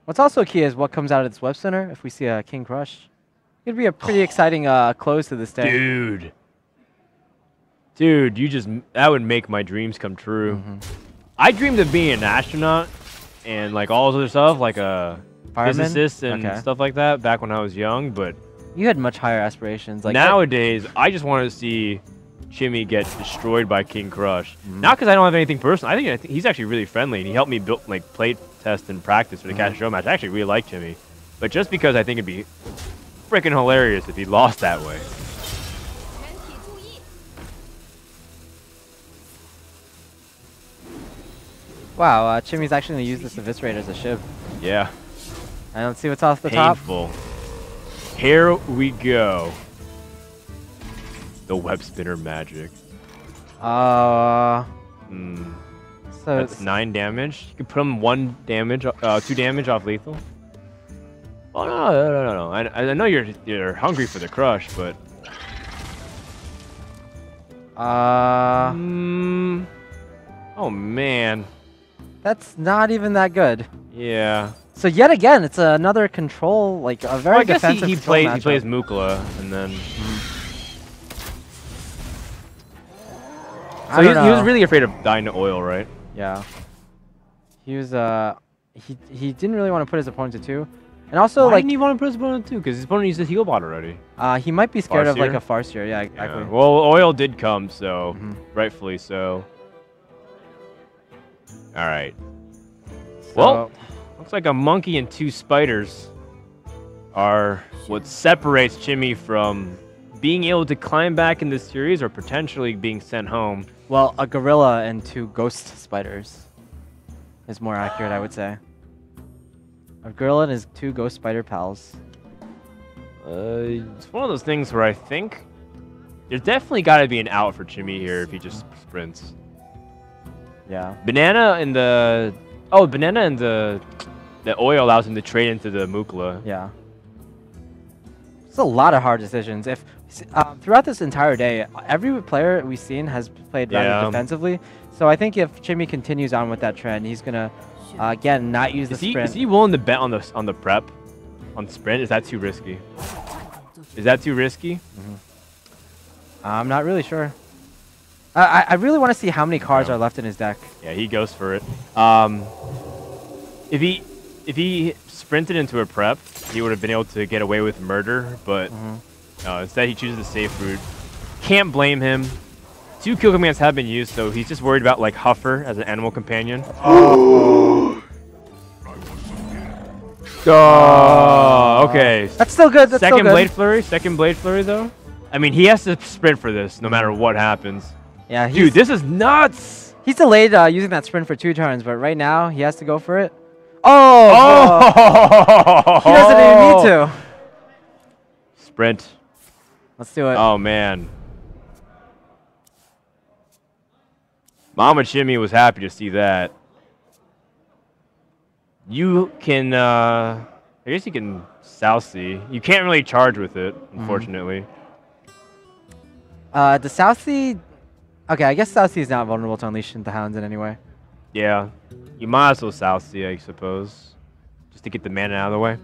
What's also key is what comes out of this web center. If we see a King Crush, it'd be a pretty exciting close to this day. Dude, that would make my dreams come true. I dreamed of being an astronaut and like all this other stuff, like a physicist and stuff like that back when I was young, but you had much higher aspirations. Like nowadays, I just want to see Chimmy get destroyed by King Crush. Not because I don't have anything personal. I think he's actually really friendly, and he helped me build like play test and practice for the Cash Show match. I actually really like Chimmy, but just because I think it'd be freaking hilarious if he lost that way. Wow, Chimmy's actually going to use this Eviscerate as a shiv. Yeah. And let's see what's off the top. Painful. Here we go. The web spinner magic. So that's 9 damage. You can put him 2 damage off lethal. Oh no! I know you're hungry for the crush, but oh man, that's not even that good. Yeah. So yet again, it's another control, like a very defensive. He plays Mukla, and then. So he was really afraid of dying to oil, right? Yeah. He was he didn't really want to put his opponent to 2, and also Why like didn't he want to put his opponent to 2? Because his opponent used his heal bot already. He might be scared of Farseer? like a Farseer. Yeah, exactly. Yeah. Well, oil did come, so rightfully so. All right. So, well, looks like a monkey and 2 spiders are what separates Chimmy from being able to climb back in this series or potentially being sent home. Well, a gorilla and 2 ghost spiders is more accurate, I would say. A gorilla and his 2 ghost spider pals. It's one of those things where I think there's definitely got to be an out for Chimmy here if he just sprints. Yeah. Banana and the oil allows him to trade into the Mukla. Yeah. It's a lot of hard decisions. If throughout this entire day, every player we've seen has played rather defensively. So I think if Chimmy continues on with that trend, he's gonna again not use the sprint. Is he willing to bet on the prep, on the sprint? Is that too risky? Is that too risky? I'm not really sure. I really want to see how many cards are left in his deck. Yeah, he goes for it. If he sprinted into a prep, he would have been able to get away with murder, but instead he chooses the safe route. Can't blame him. 2 kill commands have been used, so he's just worried about like Huffer as an animal companion. Okay. That's still good. That's Second Blade Flurry though. I mean, he has to sprint for this no matter what happens. Yeah, dude, this is nuts. He's delayed using that sprint for 2 turns, but right now he has to go for it. Oh! He doesn't even need to. Sprint. Let's do it. Oh, man. Mama Chimmy was happy to see that. You can, I guess you can South Sea. You can't really charge with it, unfortunately. The South Sea... Okay, I guess South Sea is not vulnerable to Unleash the Hounds in any way. Yeah. You might as well South Sea, I suppose. Just to get the mana out of the way.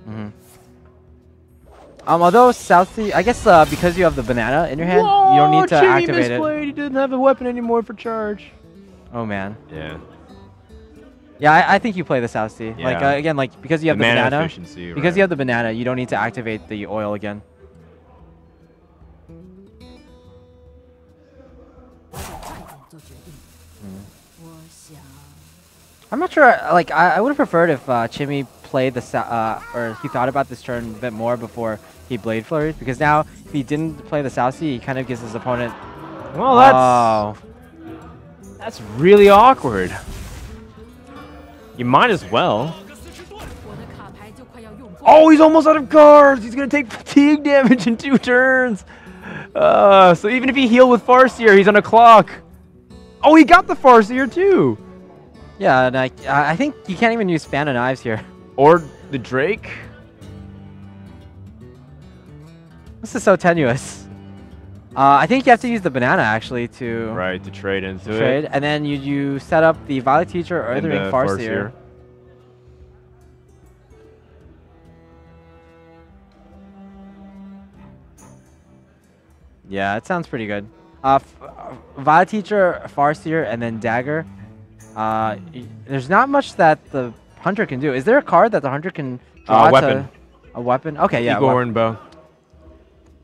Although South Sea, I guess because you have the banana in your hand, you don't need to activate it. He didn't have a weapon anymore for charge. Oh man. Yeah. Yeah, I think you play the South Sea. Yeah. Like again, like because you have the banana. Efficiency, because you have the banana, you don't need to activate the oil again. I'm not sure. Like, I would have preferred if Chimmy played or he thought about this turn a bit more before he Blade Flurried, because now if he didn't play the Sousy, he kind of gives his opponent. Well, that's really awkward. You might as well. Oh, he's almost out of cards. He's gonna take fatigue damage in 2 turns. So even if he healed with Farseer, he's on a clock. Oh, he got the Farseer too. Yeah, and I think you can't even use Fan of Knives here. Or the Drake. This is so tenuous. I think you have to use the banana actually to trade into it. And then you set up the Violet Teacher or the Ring Farseer. Yeah, it sounds pretty good. Violet Teacher, Farseer, and then Dagger. There's not much that the Hunter can do. Is there a card that the Hunter can draw weapon. A weapon? Okay, yeah. Eagle Hornbow.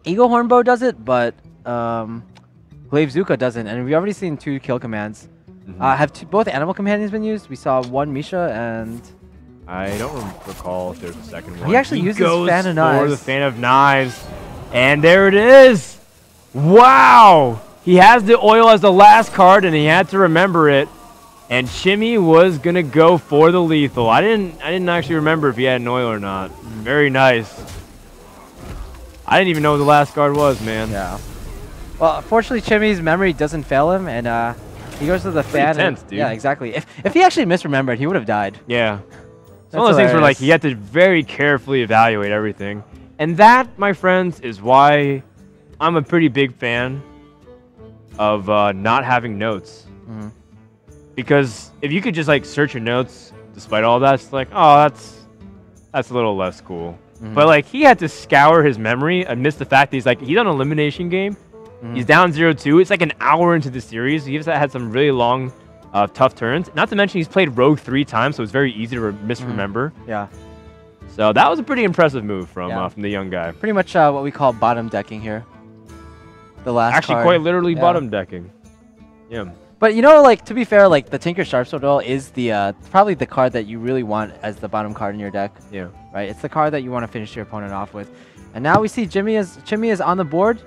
Eagle Hornbow does it, but Glaive Zuka doesn't. And we've already seen 2 kill commands. Have both Animal Companions been used? We saw 1 Misha and... I don't recall if there's a second one. He actually uses Fan of Knives. For the Fan of Knives. And there it is! Wow! He has the oil as the last card, and he had to remember it. And Chimmy was gonna go for the lethal. I didn't actually remember if he had an oil or not. Very nice. I didn't even know what the last card was, man. Yeah. Well, fortunately, Chimmy's memory doesn't fail him, and he goes to the Fan. Tense, dude. Yeah, exactly. If he actually misremembered, he would have died. Yeah. It's one of those things where like he had to very carefully evaluate everything. And that, my friends, is why I'm a pretty big fan of not having notes. Because if you could just like search your notes despite all that, it's like, oh, that's a little less cool. But like he had to scour his memory amidst the fact that he's on an elimination game. He's down 0-2. It's like an hour into the series. He's had some really long, tough turns. Not to mention he's played Rogue 3 times, so it's very easy to misremember. Yeah. So that was a pretty impressive move from the young guy. Pretty much what we call bottom decking here. The last Actually, card. quite literally bottom decking. Yeah. But you know, like to be fair, like the Tinker Sharpsword Oil is the probably the card that you really want as the bottom card in your deck. Yeah. Right. It's the card that you want to finish your opponent off with. And now we see Chimmy is on the board.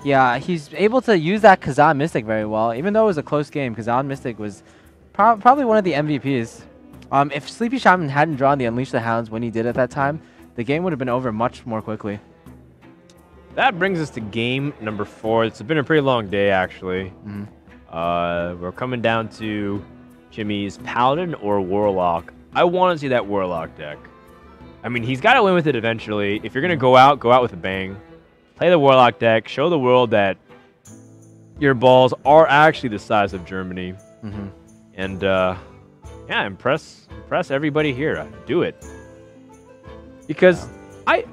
Yeah, he's able to use that Kazan Mystic very well. Even though it was a close game, Kazan Mystic was probably one of the MVPs. If SleepyShaman hadn't drawn the Unleash the Hounds when he did at that time, the game would have been over much more quickly. That brings us to game number 4. It's been a pretty long day, actually. We're coming down to Chimmy's Paladin or Warlock. I want to see that Warlock deck. I mean, he's got to win with it eventually. If you're going to go out with a bang. Play the Warlock deck. Show the world that your balls are actually the size of Germany. And, yeah, impress everybody here. Do it. Because I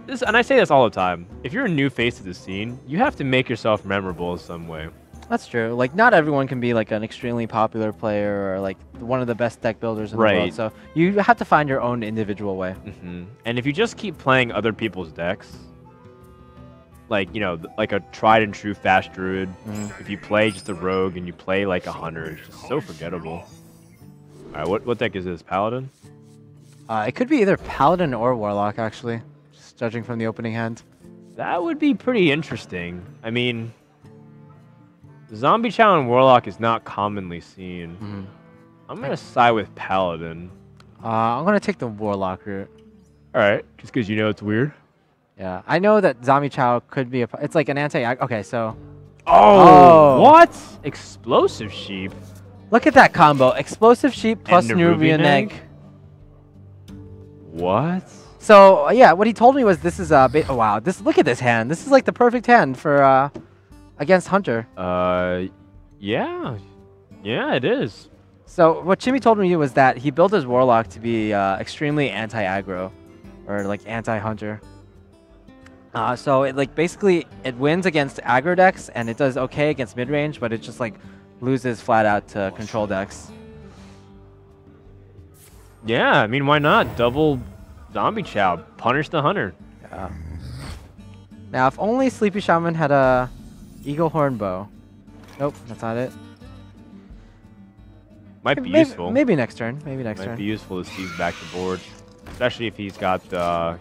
say this all the time. If you're a new face to the scene, you have to make yourself memorable in some way. That's true. Like, not everyone can be like an extremely popular player or like one of the best deck builders in the world. So you have to find your own individual way. And if you just keep playing other people's decks, like, you know, like a tried and true fast druid, if you play just a rogue and you play like a hunter, it's just so forgettable. All right, what deck is this? Paladin? It could be either Paladin or Warlock, actually, just judging from the opening hand. That would be pretty interesting. I mean, Zombie Chow and Warlock is not commonly seen. I'm going to side with Paladin. I'm going to take the Warlock route. All right, just because you know it's weird? Yeah, I know that Zombie Chow could be it's like an okay, so... Oh, what? Explosive Sheep? Look at that combo. Explosive Sheep plus Nerubian Egg. What? So, yeah, what he told me was this is a bit... Oh, wow. Look at this hand. This is like the perfect hand for against Hunter. Yeah. Yeah, it is. So, what Chimmy told me was that he built his Warlock to be extremely anti-aggro. Or, like, anti-Hunter. So, it basically, it wins against aggro decks, and it does okay against mid-range, but it just, like, loses flat out to control decks. Yeah, I mean, why not? Double Zombie Chow. Punish the Hunter. Yeah. Now, if only SleepyShaman had a Eagle Hornbow. Nope, that's not it. Might be maybe, useful. Maybe next turn. Maybe next Might turn. be useful to Steve back the board, especially if he's got the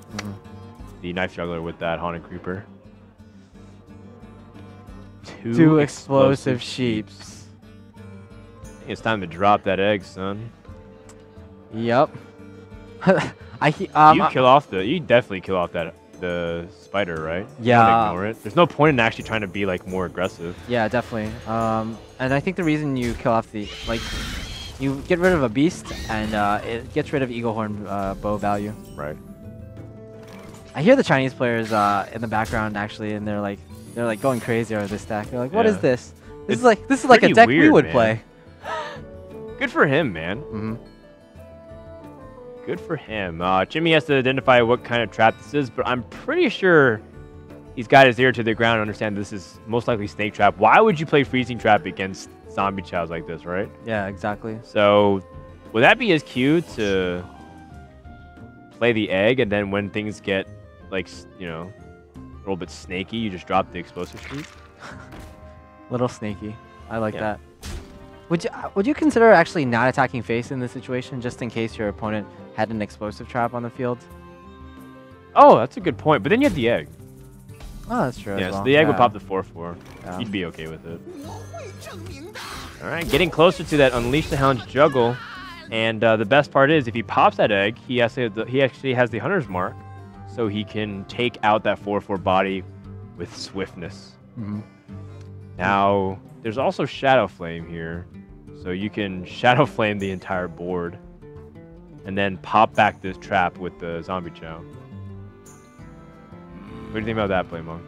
Knife Juggler with that Haunted Creeper. Two explosive sheeps. I think it's time to drop that egg, son. Yep. You kill off the. You definitely kill off the spider, right? Yeah. Don't ignore it. There's no point in actually trying to be like more aggressive. Yeah, definitely. And I think the reason you kill off the you get rid of a beast and it gets rid of Eagle Horn bow value. Right. I hear the Chinese players in the background actually, and they're like going crazy over this deck. They're like, "What is this? This is like a deck we would play." Good for him, man. Good for him. Chimmy has to identify what kind of trap this is, but I'm pretty sure he's got his ear to the ground and understand this is most likely snake trap. Why would you play freezing trap against zombie chows like this, right? Yeah, exactly. So would that be his cue to play the egg, and then when things get like, you know, a little bit snaky, you just drop the explosive sheet? Little snaky. I like that. Would you consider actually not attacking face in this situation just in case your opponent had an explosive trap on the field? Oh, that's a good point. But then you have the egg. Oh, that's true. Yeah, so the egg would pop the 4/4. Yeah. You'd be okay with it. All right, getting closer to that Unleash the Hound's juggle. And the best part is if he pops that egg, he actually has the Hunter's Mark, so he can take out that 4/4 body with swiftness. Now, there's also Shadow Flame here, so you can Shadow Flame the entire board and then pop back this trap with the Zombie Chow. What do you think about that play, Monk?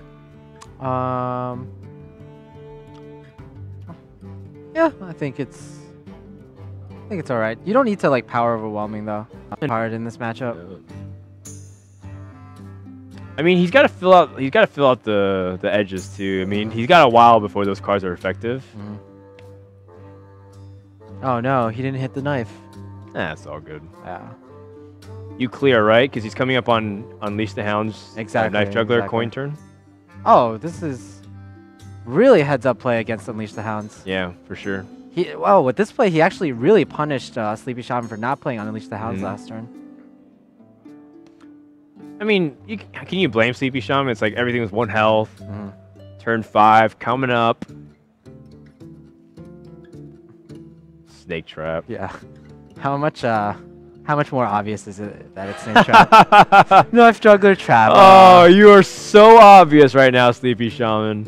Yeah, I think it's all right. You don't need to like power overwhelming though. Hard in this matchup. I mean, he's got to fill out the edges too. I mean, he's got a while before those cards are effective. Oh no, he didn't hit the knife. That's all good. Yeah. You clear, right? Because he's coming up on Unleash the Hound's Knife Juggler coin turn. Oh, this is really a heads-up play against Unleash the Hounds. Yeah, for sure. With this play, he actually really punished SleepyShaman for not playing on Unleash the Hounds last turn. I mean, can you blame SleepyShaman? It's like everything was 1 health. Turn 5 coming up. Snake trap. Yeah. How much more obvious is it that it's snake trap? Knife Juggler trap. Oh, you are so obvious right now, SleepyShaman.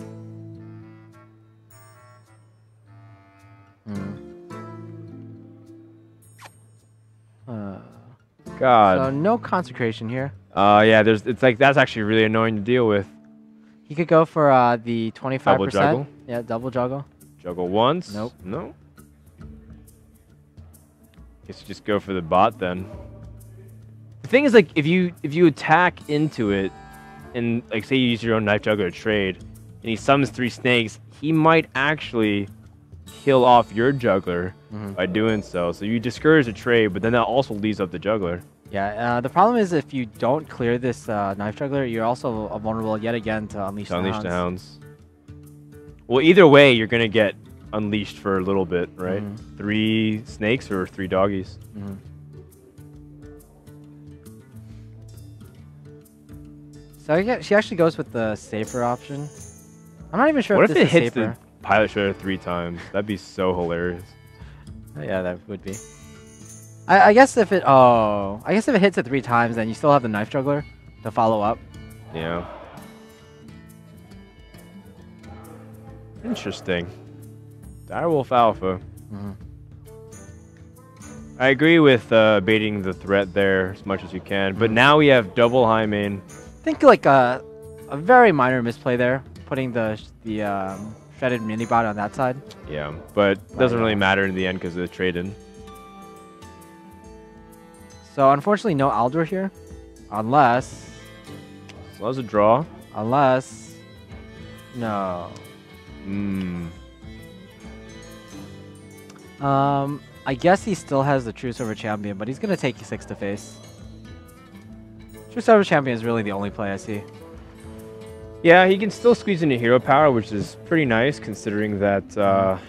God. So no consecration here. Yeah, it's like that's actually really annoying to deal with. He could go for the 25%. Double juggle? Yeah, double juggle. Juggle once? Nope. No. Guess you just go for the bot then. The thing is, like, if you attack into it, and like say you use your own Knife Juggler to trade, and he summons 3 snakes, he might actually kill off your juggler by doing so. So you discourage the trade, but then that also leaves up the juggler. Yeah, the problem is if you don't clear this Knife Juggler, you're also vulnerable yet again to Unleash the Hounds. Well, either way, you're going to get unleashed for a little bit, right? 3 snakes or 3 doggies. So yeah, she actually goes with the safer option. I'm not even sure what if it this hits is safer. the Pilot Shredder 3 times? That'd be so hilarious. Yeah, that would be. I guess if it hits it 3 times, then you still have the Knife Juggler to follow up. Yeah. Interesting. Direwolf Alpha. I agree with baiting the threat there as much as you can, but now we have double high main. I think like a very minor misplay there, putting the shredded mini bot on that side. Yeah, but it doesn't really matter in the end because of the trade-in. So unfortunately, no Aldor here, unless. So that's a draw. Unless. No. I guess he still has the True Silver Champion, but he's gonna take 6 to face. True Silver Champion is really the only play I see. Yeah, he can still squeeze into hero power, which is pretty nice considering that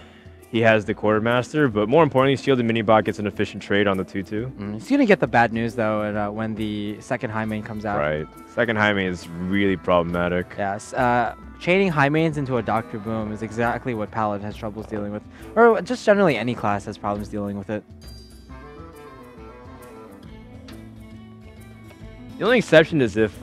he has the Quartermaster, but more importantly, Shielded Minibot gets an efficient trade on the 2-2. He's gonna get the bad news though when the second high main comes out. Right. Second high main is really problematic. Yes. Chaining high mains into a Dr. Boom is exactly what Paladin has troubles dealing with, or just generally any class has problems dealing with it. The only exception is if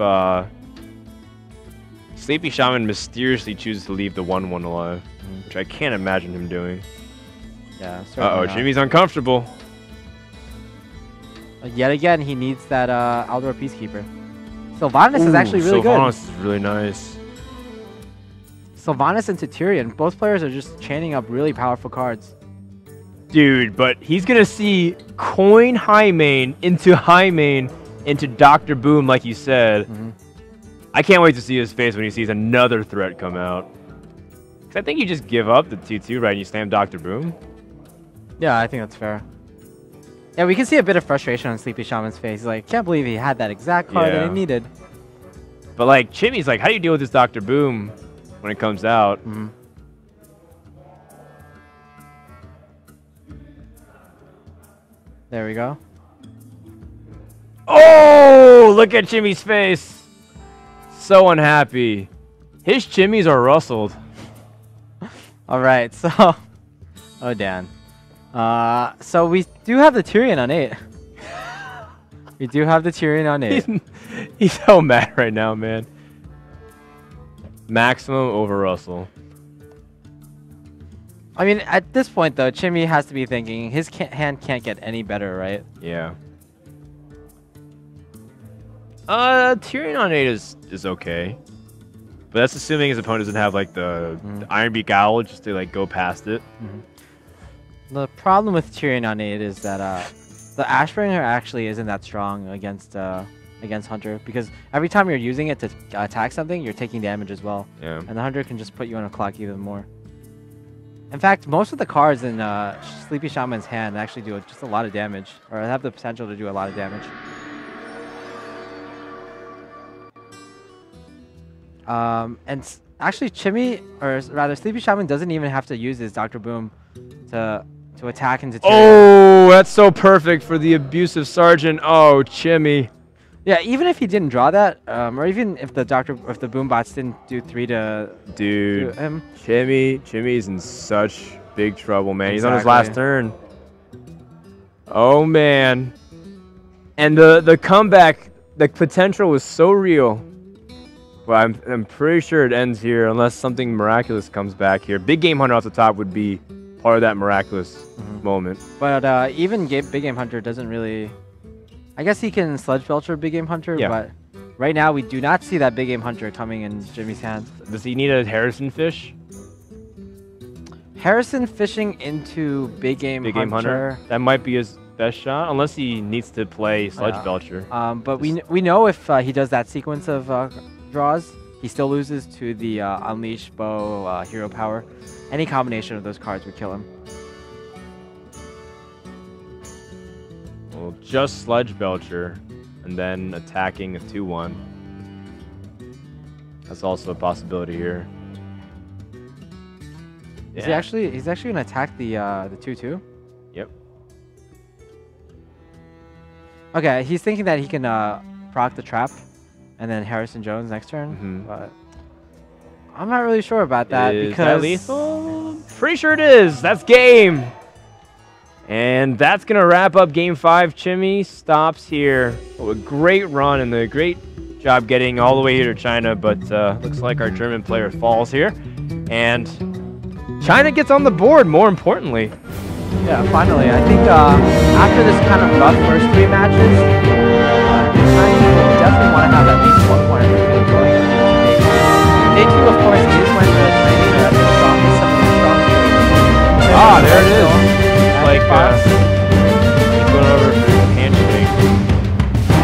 SleepyShaman mysteriously chooses to leave the 1-1 alive, which I can't imagine him doing. Yeah. Uh-oh, Jimmy's uncomfortable. Yet again, he needs that Aldor Peacekeeper. Sylvanas is actually really good. Sylvanas is really nice. Sylvanas into Tyrion. Both players are just chaining up really powerful cards. Dude, but he's going to see coin high main into Dr. Boom, like you said. I can't wait to see his face when he sees another threat come out. Because I think you just give up the 2-2, right, and you slam Dr. Boom. Yeah, I think that's fair. Yeah, we can see a bit of frustration on SleepyShaman's face. He's like, can't believe he had that exact card that he needed. But like, Chimmy's like, how do you deal with this Dr. Boom when it comes out? There we go. Oh, look at Chimmy's face. So unhappy. His Chimmies are rustled. All right, so... Oh, Dan. So we do have the Tyrion on 8. We do have the Tyrion on 8. He's so mad right now, man. Maximum over Russell. I mean, at this point, though, Chimmy has to be thinking his hand can't get any better, right? Yeah. Tyrion on 8 is okay. But that's assuming his opponent doesn't have, like, the Iron Beak Owl just to, like, go past it. The problem with Tyrion on 8 is that the Ashbringer actually isn't that strong against Hunter, because every time you're using it to attack something, you're taking damage as well. Yeah. And the Hunter can just put you on a clock even more. In fact, most of the cards in SleepyShaman's hand actually do just a lot of damage, or have the potential to do a lot of damage. And actually, Chimmy, or rather, SleepyShaman doesn't even have to use his Dr. Boom to attack into Tyrion. Oh, that's so perfect for the abusive sergeant. Oh, Chimmy. Yeah, even if he didn't draw that, or even if the Boom bots didn't do 3 to him. Chimmy's in such big trouble, man. He's on his last turn. Oh man. And the comeback, the potential was so real. Well, I'm pretty sure it ends here unless something miraculous comes back here. Big Game Hunter off the top would be part of that miraculous moment. But even Big Game Hunter doesn't really... I guess he can Sludge Belcher Big Game Hunter, but right now we do not see that Big Game Hunter coming in Jimmy's hands. Does he need a Harrison fish? Harrison fishing into Big Game Hunter. That might be his best shot, unless he needs to play Sludge Belcher. But we know if he does that sequence of draws, he still loses to the Unleash Bow Hero Power. Any combination of those cards would kill him. Well, just Sludge Belcher, and then attacking a 2-1. That's also a possibility here. Is he actually? He's actually gonna attack the 2-2. Yep. Okay, he's thinking that he can proc the trap, and then Harrison Jones next turn. But I'm not really sure about that because that lethal? Pretty sure it is. That's game. And that's gonna wrap up Game 5. Chimmy stops here. Oh, a great run and a great job getting all the way here to China, but looks like our German player falls here. And China gets on the board, more importantly. Yeah, finally. I think after this kind of rough first 3 matches, China will definitely want to have at least 1 point of the going into Day 2, of course, is when the Chinese are at their strongest, some of the strongest. Ah, there it is. Like, he's going over for his handshake.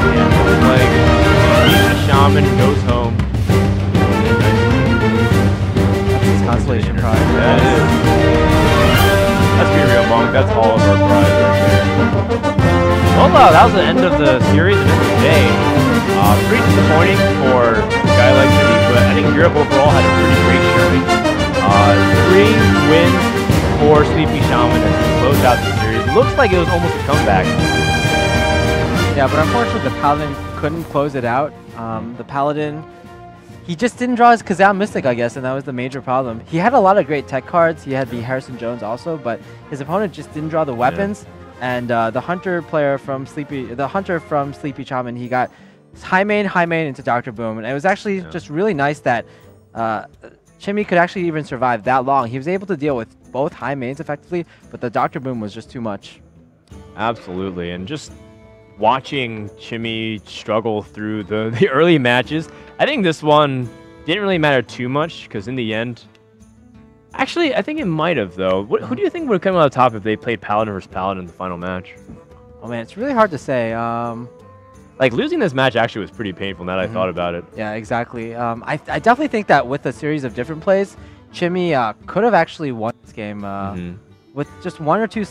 And looks like the shaman goes home. That's his consolation prize. That is. Let's be real, Monk. That's all of our prize right there. Well, that was the end of the series and end of the day. Pretty disappointing for a guy like Chimmy, but I think Europe overall had a pretty great showing. 3 wins. for SleepyShaman as he closed out the series. Looks like it was almost a comeback. Yeah, but unfortunately the Paladin couldn't close it out. The Paladin, he just didn't draw his Kazam Mystic, I guess, and that was the major problem. He had a lot of great tech cards. He had the Harrison Jones also, but his opponent just didn't draw the weapons. Yeah. And the Hunter player from SleepyShaman, he got high main into Dr. Boom, and it was actually just really nice that Chimmy could actually even survive that long. He was able to deal with both high mains effectively, but the Dr. Boom was just too much. Absolutely, and just watching Chimmy struggle through the early matches, I think this one didn't really matter too much because in the end, actually, I think it might have though. Who do you think would come out on top if they played Paladin versus Paladin in the final match? Oh man, it's really hard to say. Like losing this match actually was pretty painful now that I thought about it. Yeah, exactly. I definitely think that with a series of different plays, Chimmy could have actually won this game with just one or two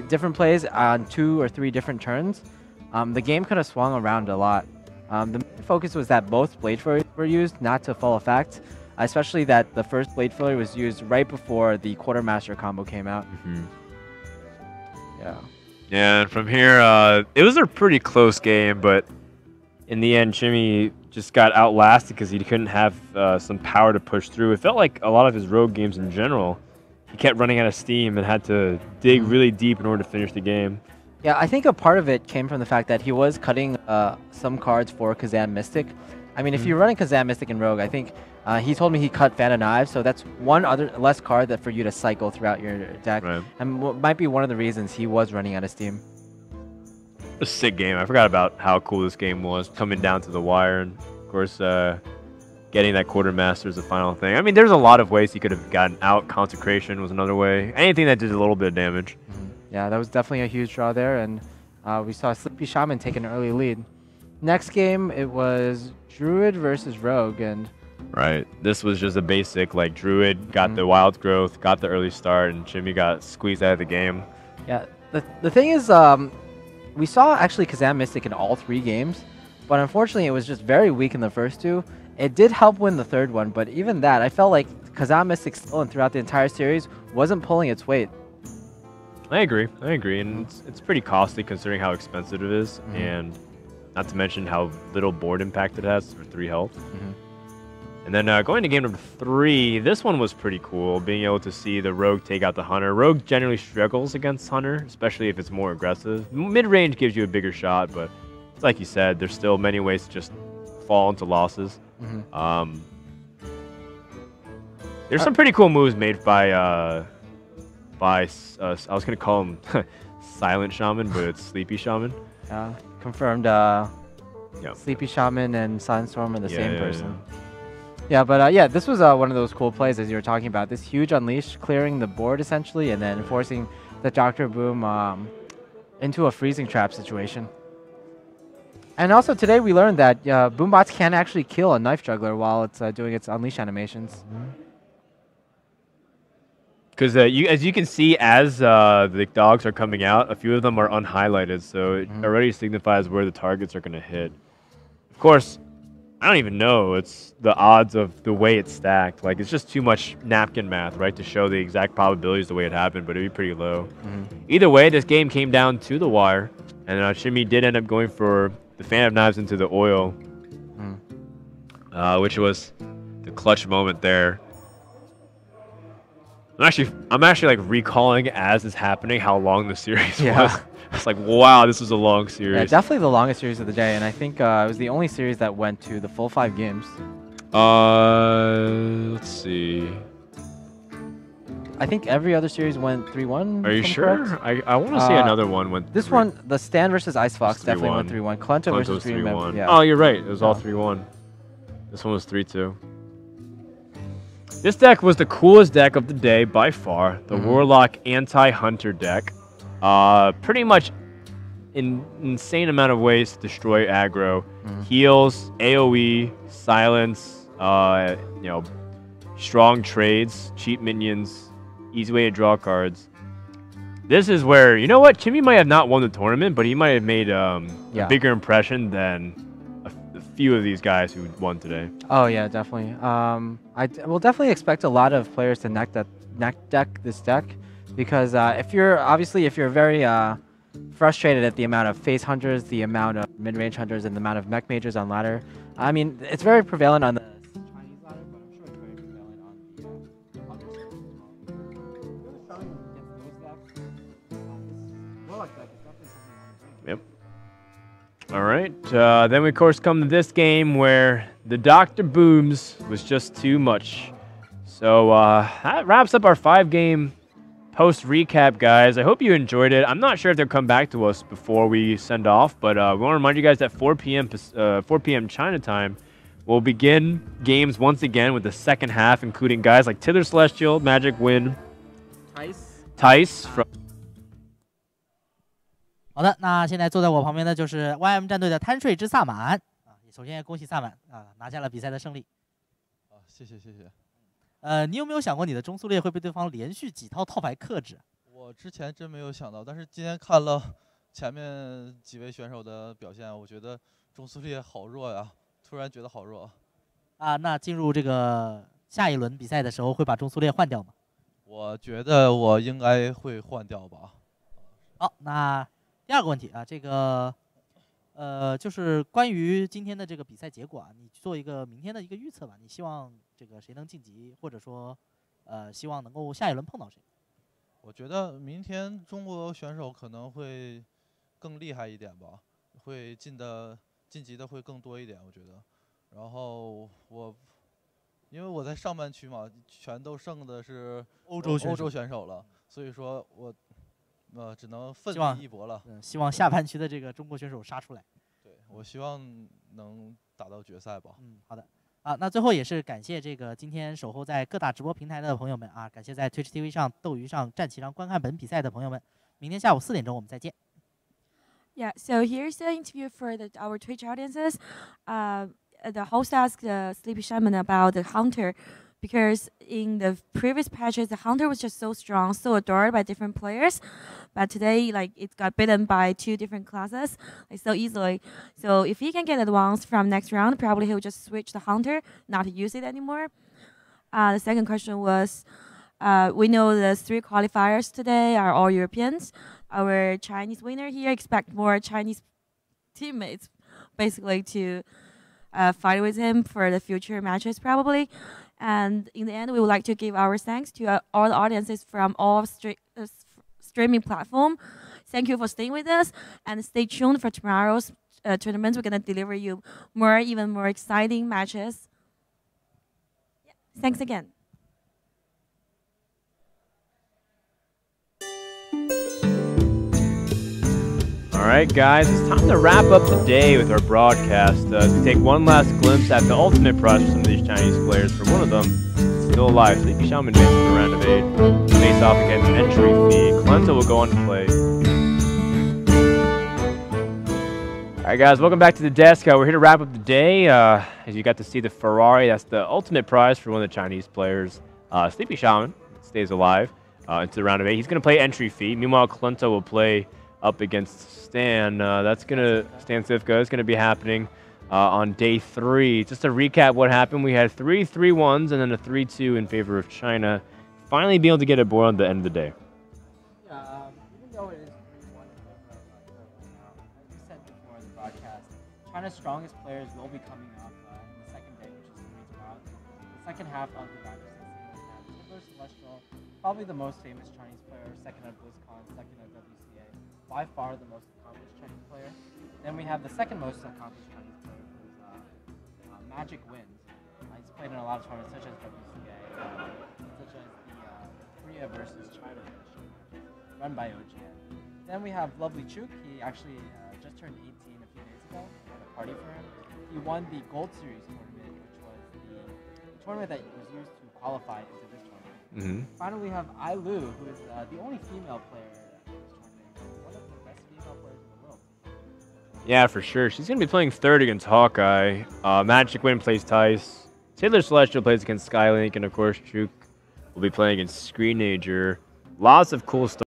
different plays on 2 or 3 different turns. The game could have swung around a lot. The main focus was that both Blade Flurries were used, not to full effect, especially that the first Blade Flurry was used right before the Quartermaster combo came out. Yeah. Yeah, and from here, it was a pretty close game, but in the end, Chimmy just got outlasted because he couldn't have some power to push through. It felt like a lot of his rogue games in general, he kept running out of steam and had to dig really deep in order to finish the game. Yeah, I think a part of it came from the fact that he was cutting some cards for Kazam Mystic. I mean, if you're running Kazam Mystic and Rogue, I think he told me he cut Fan of Knives, so that's one other less card that for you to cycle throughout your deck. Right. And might be one of the reasons he was running out of steam. A sick game. I forgot about how cool this game was, coming down to the wire, and of course, getting that Quartermaster is the final thing. I mean, there's a lot of ways he could have gotten out. Consecration was another way. Anything that did a little bit of damage. Yeah, that was definitely a huge draw there, and we saw SleepyShaman take an early lead. Next game, it was Druid versus Rogue, and right. This was just a basic, like, Druid got the wild growth, got the early start, and Chimmy got squeezed out of the game. Yeah, the thing is, we saw actually Kazam Mystic in all 3 games, but unfortunately it was just very weak in the first 2. It did help win the third one, but even that, I felt like Kazam Mystic still and throughout the entire series wasn't pulling its weight. I agree, and it's pretty costly considering how expensive it is, and not to mention how little board impact it has for 3 health. And then going to game number 3, this one was pretty cool, being able to see the Rogue take out the Hunter. Rogue generally struggles against Hunter, especially if it's more aggressive. Mid-range gives you a bigger shot, but like you said, there's still many ways to just fall into losses. There's some pretty cool moves made by I was going to call him Silent Shaman, but it's SleepyShaman. Confirmed SleepyShaman and Silent Storm are the same person. Yeah, but yeah, this was one of those cool plays as you were talking about. This huge unleash, clearing the board essentially, and then forcing the Dr. Boom into a freezing trap situation. And also today we learned that Boombots can actually kill a Knife Juggler while it's doing its unleash animations. Because as you can see, as the dogs are coming out, a few of them are unhighlighted, so it already signifies where the targets are going to hit. Of course, I don't even know. It's the odds of the way it's stacked. Like, it's just too much napkin math, right, to show the exact probabilities the way it happened, but it'd be pretty low. Either way, this game came down to the wire, and Chimmy did end up going for the Fan of Knives into the oil, which was the clutch moment there. I'm actually like recalling as it's happening how long the series was. It's like, wow, this was a long series. Yeah, definitely the longest series of the day, and I think it was the only series that went to the full 5 games. Let's see. I think every other series went 3-1. Are you sure? I want to see another one went. This one, the Stan versus Ice Fox, definitely went 3-1. Klunto versus 3-1. Yeah. Oh, you're right. It was all 3-1. This one was 3-2. This deck was the coolest deck of the day by far. The Warlock anti-Hunter deck. Pretty much in insane amount of ways to destroy aggro. Heals, AoE, silence, you know, strong trades, cheap minions, easy way to draw cards. This is where, you know what, Chimmy might have not won the tournament, but he might have made a bigger impression than a few of these guys who won today. Oh yeah, definitely. I will definitely expect a lot of players to deck this deck, because if you're very frustrated at the amount of face hunters, the amount of mid-range hunters, and the amount of mech mages on ladder. I mean, it's very prevalent on the Chinese ladder, but I'm sure it's very prevalent on the other servers as well. If you're struggling against those decks, this Warlock deck is definitely something you want to do. Yep. All right. Then we, of course, come to this game where the Dr. Booms was just too much. So that wraps up our 5-game post recap, guys. I hope you enjoyed it. I'm not sure if they'll come back to us before we send off, but we want to remind you guys that 4 p.m. China time, we'll begin games once again with the second half, including guys like Tither Celestial, Magic Win, Tice from. 好的，那现在坐在我旁边的就是 YM 战队的贪睡之萨满啊，首先恭喜萨满啊拿下了比赛的胜利。啊，谢谢。你有没有想过你的中速列会被对方连续几套套牌克制？我之前真没有想到，但是今天看了前面几位选手的表现，我觉得中速列好弱呀，突然觉得好弱。啊，那进入这个下一轮比赛的时候，会把中速列换掉吗？我觉得我应该会换掉吧。好，那第二个问题啊，这个就是关于今天的这个比赛结果啊，你做一个明天的一个预测吧。你希望这个谁能晋级，或者说希望能够下一轮碰到谁？我觉得明天中国选手可能会更厉害一点吧，会晋级的会更多一点，我觉得。然后因为我在上半区嘛，全都剩的是欧洲选手了，所以说我只能奋力一搏了。希望下半区的这个中国选手杀出来。对，我希望能打到决赛吧。好的。啊，那最后也是感谢这个今天守候在各大直播平台的朋友们啊，感谢在 Twitch TV 上、斗鱼上、战旗上观看本比赛的朋友们。明天下午4点钟我们再见。Yeah, so here's the interview for our Twitch audiences. The host asked SleepyShaman about the Hunter, because in the previous patches, the Hunter was just so strong, so adored by different players. But today, like, it got beaten by 2 different classes, like, so easily. So if he can get advanced from next round, probably he'll just switch the Hunter, not use it anymore. The second question was, we know the 3 qualifiers today are all Europeans. Our Chinese winner here expect more Chinese teammates, basically, to fight with him for the future matches, probably. And in the end, we would like to give our thanks to all the audiences from all streaming platform. Thank you for staying with us, and stay tuned for tomorrow's tournaments. We're going to deliver you even more exciting matches. Yeah. Thanks again. All right, guys, it's time to wrap up the day with our broadcast. To take one last glimpse at the ultimate prize for some of these Chinese players. For one of them, still alive, SleepyShaman advances to the round of 8. Face off against Entry Fee. Clento will go on to play. All right, guys, welcome back to the desk. We're here to wrap up the day. As you got to see the Ferrari, that's the ultimate prize for one of the Chinese players. SleepyShaman stays alive into the round of 8. He's going to play Entry Fee. Meanwhile, Clento will play up against Stan. Stan Sivka is going to be happening on day 3. Just to recap what happened, we had 3 3-1s and then a 3-2 in favor of China. Finally being able to get a board on the end of the day. Yeah, even though it is 3-1 in favor of China right now, as we said before in the broadcast, China's strongest players will be coming up in the second day, which is 3 tomorrow. The second half of the round is Tither Celestial, probably the most famous Chinese player, second at BlizzCon, second at WCA. By far the most accomplished Chinese player. Then we have the second most accomplished Chinese player, who is Magic Win. He's played in a lot of tournaments, such as WCA, such as the Korea versus China edition, run by OGN. Then we have Lovely Chuk. He actually just turned 18 a few days ago. We had a party for him. He won the Gold Series tournament, which was the tournament that was used to qualify into this tournament. Finally, we have Ai Lu, who is the only female player. Yeah, for sure. She's going to be playing third against Hawkeye. Magic Win plays Tice. Tither Celestial plays against Skylink. And, of course, Chuk will be playing against Screenager. Lots of cool stuff.